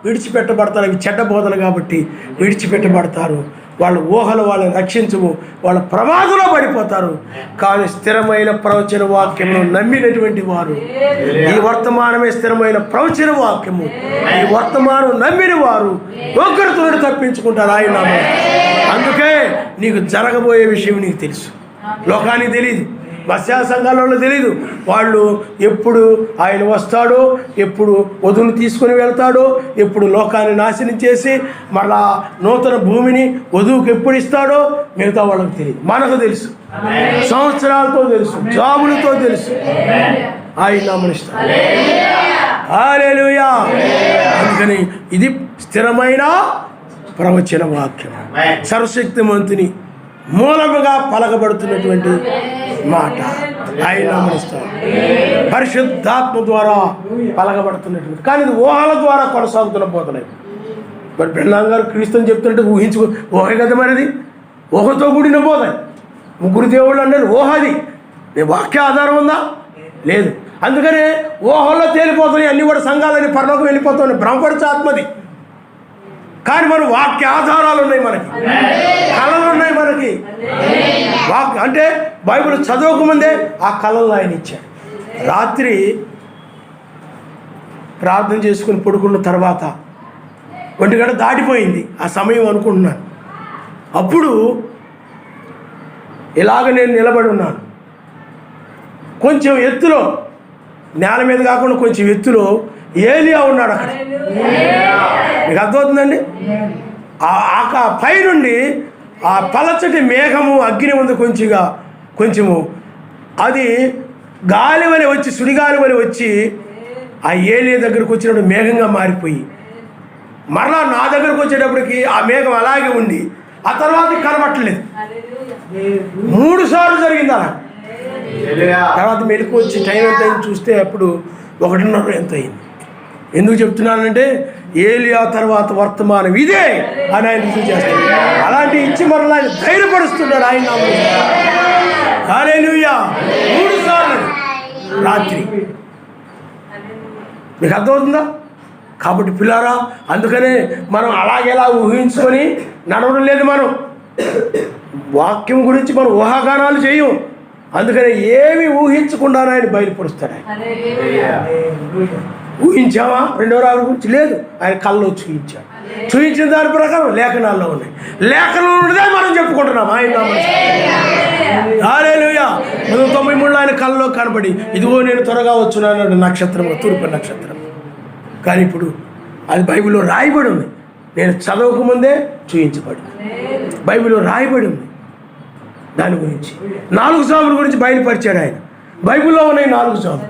విడిచిపెట్టబడతారు. అవి చెడ్డ బోధలు కాబట్టి విడిచిపెట్టబడతారు. వాళ్ళ ఊహలు వాళ్ళని రక్షించవు, వాళ్ళ ప్రమాదంలో పడిపోతారు. కానీ స్థిరమైన ప్రవచన వాక్యమును నమ్మినటువంటి వారు, ఈ వర్తమానమే స్థిరమైన ప్రవచన వాక్యము, ఈ వర్తమానం నమ్మిన వారు ఒక్కరితో తప్పించుకుంటారు ఆయన. అందుకే నీకు జరగబోయే విషయం నీకు తెలుసు, లోకానికి తెలియదు, మత్స్య సంఘాలలో తెలీదు. వాళ్ళు ఎప్పుడు ఆయన వస్తాడో, ఎప్పుడు వధువును తీసుకొని వెళ్తాడో, ఎప్పుడు లోకాన్ని నాశనం చేసి మళ్ళా నూతన భూమిని వధువుకి ఎప్పుడు ఇస్తాడో మిగతా వాళ్ళకి తెలియదు. మనకు తెలుసు, సంవత్సరాలతో తెలుసు, జాబులతో తెలుసు. ఆయన నామనిస్తాడు. హల్లెలూయా. అందుకని ఇది స్థిరమైన ప్రవచన వాక్యం, సర్వశక్తిమంతుని మూలముగా పలకబడుతున్నటువంటి మాట. ఆయన నామనిస్తాడు. పరిశుద్ధాత్మ ద్వారా పలకబడుతున్నటువంటి, కానీ ఇది ఊహల ద్వారా కొనసాగుతున్న బోధలేదు. మరి బ్రహ్నాం గారు క్రీస్తుని చెప్తున్నట్టు ఊహించుకో, ఊహ కదా మరిది, ఊహతో కూడిన బోధ. ముగ్గురు దేవుళ్ళు అన్నారు, ఊహది. నీ వాక్య ఆధారం ఉందా? లేదు. అందుకనే ఊహల్లో తేలిపోతున్నాయి అన్నీ కూడా, సంఘాలని పరలోకం వెళ్ళిపోతున్నాయి, భ్రమపరిచే ఆత్మది. కానీ మనం వాక్య ఆధారాలు ఉన్నాయి, మనకి కళలు ఉన్నాయి, మనకి అంటే బైబిల్ చదవకముందే ఆ కళలు ఆయన ఇచ్చాడు. రాత్రి ప్రార్థన చేసుకుని పడుకున్న తర్వాత 1 గంట దాటిపోయింది ఆ సమయం అనుకుంటున్నాను. అప్పుడు ఇలాగ నేను నిలబడి ఉన్నాను. కొంచెం ఎత్తులో, నేల మీద కాకుండా కొంచెం ఎత్తులో ఏలియా ఉన్నాడు అక్కడ. మీకు అర్థమవుతుందండి? ఆ పైనుండి ఆ పలచటి మేఘము, అగ్ని ఉంది కొంచెము, అది గాలి వలె వచ్చి, సుడిగాలి వలె వచ్చి ఆ ఏలియా దగ్గరకు వచ్చినప్పుడు మేఘంగా మారిపోయి, మరలా నా దగ్గరకు వచ్చేటప్పటికి ఆ మేఘం అలాగే ఉండి ఆ తర్వాత కనబట్టలేదు. 3 సార్లు జరిగింది అలా. తర్వాత మెలకు వచ్చి టైం ఎంత అయింది చూస్తే అప్పుడు 1:30 ఎంత అయింది. ఎందుకు చెప్తున్నానంటే ఏలియా తర్వాత వర్తమానం ఇదే అని ఆయన రుజువు చేస్తాడు. అలాంటి ఇచ్చి మరలా ఆయన ధైర్యపరుస్తున్నాడు. ఆయన హల్లెలూయా. 3 సార్లు రాత్రి. మీకు అర్థమవుతుందా? కాబట్టి పిల్లారా, అందుకనే మనం అలాగేలా ఊహించుకొని నడవడం లేదు. మనం వాక్యం గురించి మనం ఊహాగానాలు చేయం. అందుకని ఏమి ఊహించకుండా ఆయన బయలుపరుస్తాడు. ఊహించామా రెండవ రాకడ గురించి? లేదు, ఆయన కళ్ళలో చూపించాడు. చూపించిన దాని ప్రకారం లేఖనాల్లో ఉన్నాయి. లేఖనంలో ఉన్నదే మనం చెప్పుకుంటున్నాం. ఆయన హల్లెలూయా. 93 ఆయన కళ్ళలో కనబడి ఇదిగో నేను త్వరగా వచ్చున్నాను నక్షత్రం, తూర్పు నక్షత్రం. కానీ ఇప్పుడు అది బైబిల్లో రాయబడి ఉంది. నేను చదవకముందే చూపించబడింది. బైబిల్లో రాయబడి ఉంది దాని గురించి. 4 జాముల గురించి బయలుపరిచాడు ఆయన. బైబిల్లో ఉన్నాయి 4 జాములు.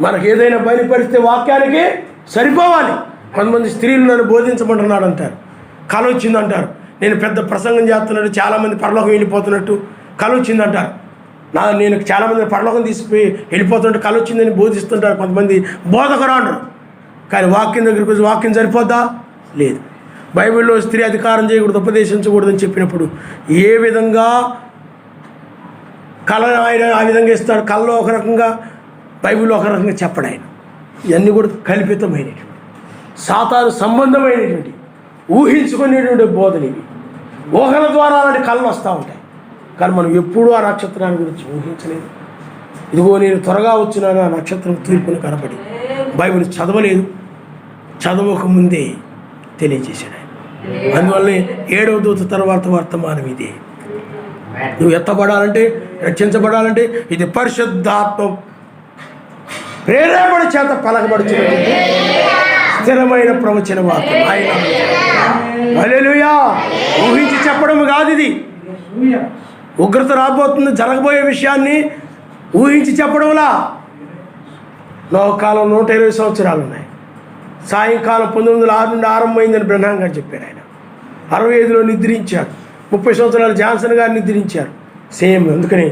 మనకు ఏదైనా బయలుపరిస్తే వాక్యానికి సరిపోవాలి. కొంతమంది స్త్రీలు నన్ను బోధించమంటున్నాడు అంటారు, కళ వచ్చిందంటారు. నేను పెద్ద ప్రసంగం చేస్తున్నట్టు, చాలామంది పరలోకం వెళ్ళిపోతున్నట్టు కళ వచ్చిందంటారు. నేను చాలామంది పరలోకం తీసుకుపోయి వెళ్ళిపోతున్నట్టు కళ వచ్చిందని బోధిస్తుంటారు కొంతమంది బోధకురాండ్రు. కానీ వాక్యం దగ్గరికి వచ్చి వాక్యం సరిపోద్దా? లేదు. బైబిల్లో స్త్రీ అధికారం చేయకూడదు, ఉపదేశించకూడదని చెప్పినప్పుడు ఏ విధంగా కళ ఆయన ఆ విధంగా ఇస్తాడు? కళలో ఒక రకంగా, బైబిల్లో ఒక రకంగా చెప్పడు ఆయన. ఇవన్నీ కూడా కల్పితమైనటువంటి, సాతాను సంబంధమైనటువంటి, ఊహించుకునేటువంటి బోధలు ఇవి. ఊహల ద్వారా అలాంటి కళలు వస్తూ ఉంటాయి. కానీ మనం ఎప్పుడూ ఆ నక్షత్రాన్ని గురించి ఊహించలేదు. ఇదిగో నేను త్వరగా వచ్చినాను ఆ నక్షత్రం తూర్పును కనబడి. బైబిల్ చదవలేదు, చదవకముందే తెలియజేశాడు ఆయన. అందువల్లనే 7వ దూత తర్వాత వర్తమానం ఇదే. నువ్వు ఎత్తబడాలంటే, రక్షించబడాలంటే ఇది పరిశుద్ధాత్మ ప్రేరేపణ చేత పలకబడుతున్నటువంటి స్థిరమైన ప్రవచన వాక్యం. ఆయన హల్లెలూయా. ఊహించి చెప్పడం కాదు ఇది. ఉగ్రత రాబోతుంది, జరగబోయే విషయాన్ని ఊహించి చెప్పడంలా. నోకాలం 120 సంవత్సరాలు ఉన్నాయి. సాయంకాలం 1906 నుండి ఆరంభమైందని బ్రహ్మాం గారు చెప్పారు. ఆయన 65లో నిద్రించారు. 30 సంవత్సరాలు జాన్సన్ గారు నిద్రించారు. సేమ్. అందుకని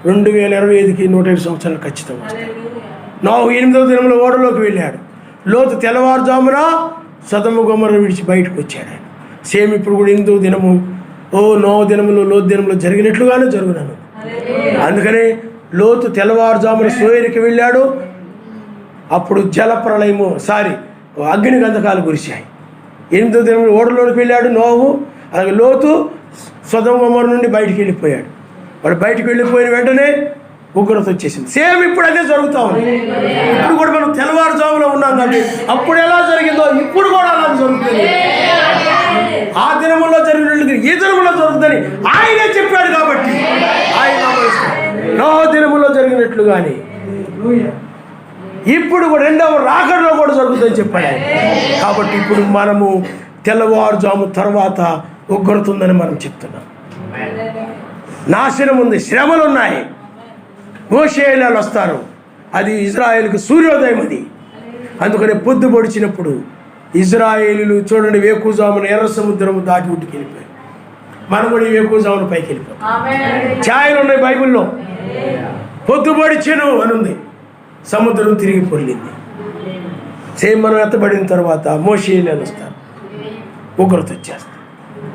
2025కి 120 సంవత్సరాలు ఖచ్చితంగా వస్తాయి. నోహు 8వ దినంలో ఓడలోకి వెళ్ళాడు. లోతు తెల్లవారుజామున సొదొమ గొమొర్రా విడిచి బయటకు వచ్చాడు ఆయన. సేమ్ ఇప్పుడు కూడా 8వ దినము నోహు దినములో, లోతు దినంలో జరిగినట్లుగానే జరుగునాను. అందుకనే లోతు తెల్లవారుజామున సోయరికి వెళ్ళాడు. అప్పుడు జలప్రళయము అగ్ని గంధకాలు కురిశాయి. 8వ దినంలో ఓడలోకి వెళ్ళాడు నోహు. అలాగే లోతు సొదొమ గొమొర్రా నుండి బయటికి వెళ్ళిపోయాడు. వాడు బయటికి వెళ్ళిపోయిన వెంటనే ఉగ్రత వచ్చేసింది. సేమ్ ఇప్పుడు అదే జరుగుతూ ఉంది. ఇప్పుడు కూడా మనం తెల్లవారుజాములో ఉన్నాం కాబట్టి అప్పుడు ఎలా జరిగిందో ఇప్పుడు కూడా అలా జరుగుతుంది. ఆ దినములో జరిగినట్లు ఈ దినములో జరుగుతుందని ఆయనే చెప్పాడు. కాబట్టి ఆయన నోహు దినములో జరిగినట్లుగానే ఇప్పుడు కూడా 2వ రాకడలో కూడా జరుగుతుందని చెప్పాడు ఆయన. కాబట్టి ఇప్పుడు మనము తెల్లవారుజాము తర్వాత ఉగ్రత ఉందని మనం చెప్తున్నాం. నాశనం ఉంది, శ్రమలు ఉన్నాయి, మోషేయులు వస్తారు. అది ఇజ్రాయేలుకు సూర్యోదయం. అది అందుకని పొద్దు పొడిచినప్పుడు ఇజ్రాయేలీలు చూడండి వేకుజామున ఎర్ర సముద్రము దాటి ఉట్టుకు వెళ్ళిపోయారు. మనం కూడా వేకుజామున పైకి వెళ్ళిపోయాం. ఛాయలు ఉన్నాయి బైబిల్లో. పొద్దు పొడిచెను అని ఉంది, సముద్రం తిరిగి పొర్లింది. సేమ్ మనం ఎత్తబడిన తర్వాత మోషేయులు వస్తారు, ఉగ్రత వచ్చేస్తారు.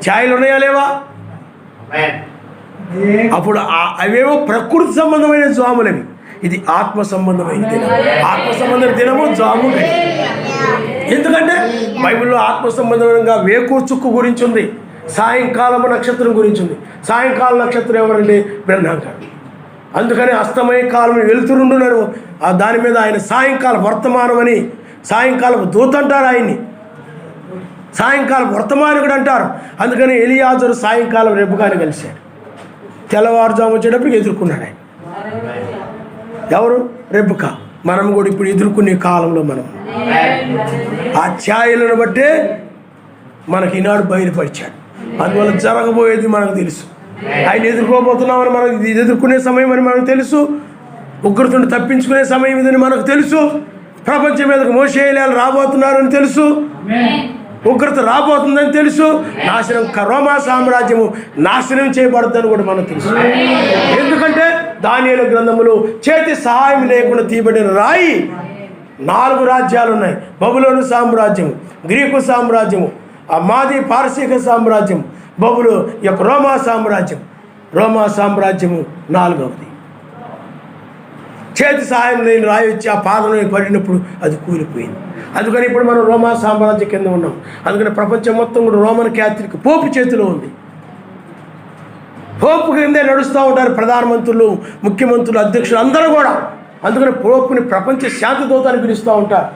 ఛాయలు ఉన్నాయా లేవా? అప్పుడు అవేవో ప్రకృతి సంబంధమైన జాములవి. ఇది ఆత్మ సంబంధమైన దినం. ఆత్మ సంబంధమైన దినము జాము. ఎందుకంటే బైబిల్లో ఆత్మ సంబంధంగా వేకు చుక్కు గురించి ఉంది, సాయంకాలము నక్షత్రం గురించి ఉంది. సాయంకాల నక్షత్రం ఎవరండి? బ్రహ్మాం గారు. అందుకని అస్తమయ కాలం వెలుతురుండున్నాడు. దాని మీద ఆయన సాయంకాల వర్తమానం అని, సాయంకాలం దూత అంటారు ఆయన్ని, సాయంకాలం వర్తమానికుడు అంటారు. అందుకని ఎలియాజరు సాయంకాలం రెబ్బకాని కలిశాడు. తెల్లవారుజాము వచ్చేటప్పటికి ఎదుర్కొన్నాడు ఆయన. ఎవరు? రెబ్బకా. మనం కూడా ఇప్పుడు ఎదుర్కొనే కాలంలో మనం ఆ ఛాయలను బట్టే మనకి ఈనాడు బయలుపరిచాడు. అందువల్ల జరగబోయేది మనకు తెలుసు. ఆయన ఎదుర్కోబోతున్నామని మనకు ఎదుర్కొనే సమయం అని మనకు తెలుసు. ఉగ్రతను తప్పించుకునే సమయం ఇదని మనకు తెలుసు. ప్రపంచం మీదకు మోషేయులు రాబోతున్నారని తెలుసు. ఉగ్రత రాబోతుందని తెలుసు. నాశనం, రోమా సామ్రాజ్యము నాశనం చేయబడుతుందని కూడా మనకు తెలుసు. ఎందుకంటే దానియేలు గ్రంథములో చేతి సహాయం లేకుండా తీయబడిన రాయి 4 రాజ్యాలు ఉన్నాయి. బబులోను సామ్రాజ్యము, గ్రీకు సామ్రాజ్యము, మాది పారసీక సామ్రాజ్యం, యొక్క రోమా సామ్రాజ్యం. రోమా సామ్రాజ్యము 4వది. చేతి సహాయం లేని రాయి వచ్చి ఆ పాదంలో పడినప్పుడు అది కూలిపోయింది. అందుకని ఇప్పుడు మనం రోమా సామ్రాజ్యం కింద ఉన్నాం. అందుకని ప్రపంచం మొత్తం కూడా రోమన్ క్యాథలిక్ పోపు చేతిలో ఉంది. పోపు కిందే నడుస్తూ ఉంటారు ప్రధానమంత్రులు, ముఖ్యమంత్రులు, అధ్యక్షులు అందరూ కూడా. అందుకని పోపుని ప్రపంచ శాంతిదూత అని పిలుస్తూ ఉంటారు.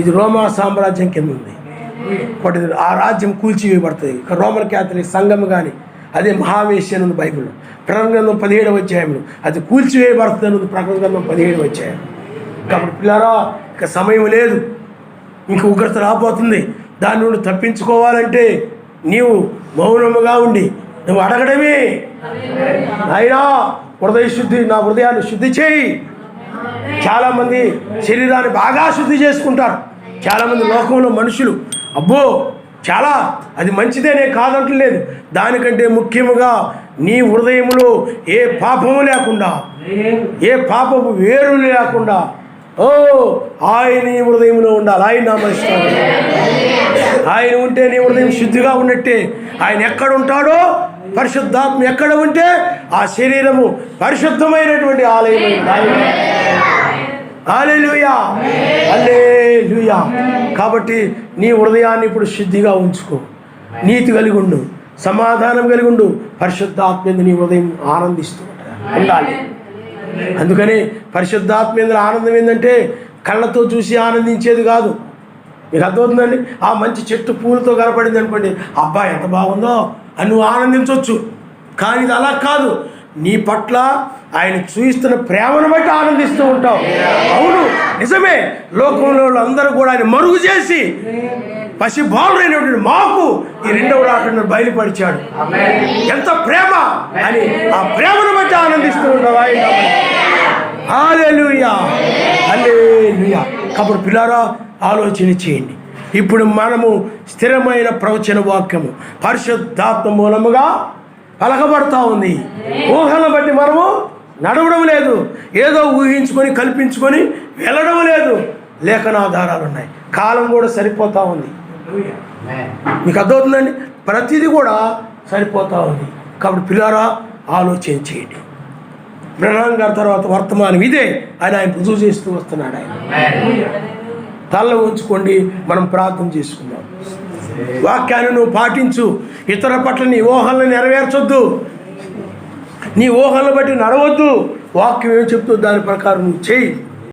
ఇది రోమా సామ్రాజ్యం కింద ఉంది. ఒకటి ఆ రాజ్యం కూల్చివేయబడుతుంది. రోమన్ క్యాథలిక్ సంఘం కానీ, అదే మహావేశ్య అని ఉంది బైబిల్లో. ప్రకటన గ్రంథం 17వ అధ్యాయంలో అది కూల్చివేయబడుతుంది అని ఉంది. ప్రకటన గ్రంథం 17వ అధ్యాయం. కాబట్టి పిల్లారా, ఇక సమయం లేదు, ఇంక ఉగ్రత రాబోతుంది. దాని నుండి తప్పించుకోవాలంటే నీవు మౌనముగా ఉండి నువ్వు అడగడమే, అయినా హృదయ శుద్ధి, నా హృదయాన్ని శుద్ధి చేయి. చాలామంది శరీరాన్ని బాగా శుద్ధి చేసుకుంటారు. చాలామంది లోకంలో మనుషులు అబ్బో చాలా అది మంచిదేనే కాదంటలేదు. దానికంటే ముఖ్యముగా నీ హృదయంలో ఏ పాపము లేకుండా, ఏ పాపపు వేరు లేకుండా ఆయన నీ హృదయంలో ఉండాలి. ఆయన నామస్మరణ. ఆయన ఉంటే నీ హృదయం శుద్ధిగా ఉన్నట్టే. ఆయన ఎక్కడ ఉంటాడో, పరిశుద్ధాత్మ ఎక్కడ ఉంటే ఆ శరీరము పరిశుద్ధమైనటువంటి ఆలయం. హల్లెలూయా, హల్లెలూయా. కాబట్టి నీ హృదయాన్ని ఇప్పుడు శుద్ధిగా ఉంచుకో, నీతి కలిగి ఉండు, సమాధానం కలిగి ఉండు. పరిశుద్ధాత్మ నీ హృదయం ఆనందిస్తూ ఉండాలి. అందుకని పరిశుద్ధాత్మ ఆనందం ఏంటంటే కళ్ళతో చూసి ఆనందించేది కాదు. మీకు అర్థమవుతుందండి? ఆ మంచి చెట్టు పూలతో కనపడింది అనుకోండి, అబ్బా ఎంత బాగుందో అని నువ్వు ఆనందించవచ్చు. కానీ ఇది అలా కాదు. నీ పట్ల ఆయన చూపిస్తున్న ప్రేమను బట్టి ఆనందిస్తూ ఉంటావు. అవును, నిజమే. లోకంలో అందరూ కూడా ఆయన మరుగు చేసి పసి బాలురైనటువంటి మాకు ఈ రెండవ రాకడను బయలుపరిచాడు. ఎంత ప్రేమ అని ఆ ప్రేమను బట్టి ఆనందిస్తూ ఉంటావు. ఆయన హల్లెలూయా, హల్లెలూయా. కాబట్టి పిల్లారా, ఆలోచన చేయండి. ఇప్పుడు మనము స్థిరమైన ప్రవచన వాక్యము పరిశుద్ధాత్మ మూలముగా పలకబడతా ఉంది. ఊహలను బట్టి మనము నడవడం లేదు, ఏదో ఊహించుకొని కల్పించుకొని వెళ్ళడం లేదు. లేఖనాధారాలు ఉన్నాయి. కాలం కూడా సరిపోతూ ఉంది. మీకు అర్థమవుతుందండి? ప్రతిదీ కూడా సరిపోతూ ఉంది. కాబట్టి పిల్లారా, ఆలోచన చేయండి. బ్రహ్మాం గారి తర్వాత వర్తమానం ఇదే అని ఆయన రుజువు చేస్తూ వస్తున్నాడు. ఆయన తల్ల ఉంచుకోండి, మనం ప్రార్థన చేసుకుందాం. వాక్యాన్ని నువ్వు పాటించు. ఇతర పట్ల నీ ఊహలను నెరవేర్చొద్దు, నీ ఊహలను బట్టి నడవద్దు. వాక్యం ఏం చెప్తుందో దాని ప్రకారం నువ్వు చేయి.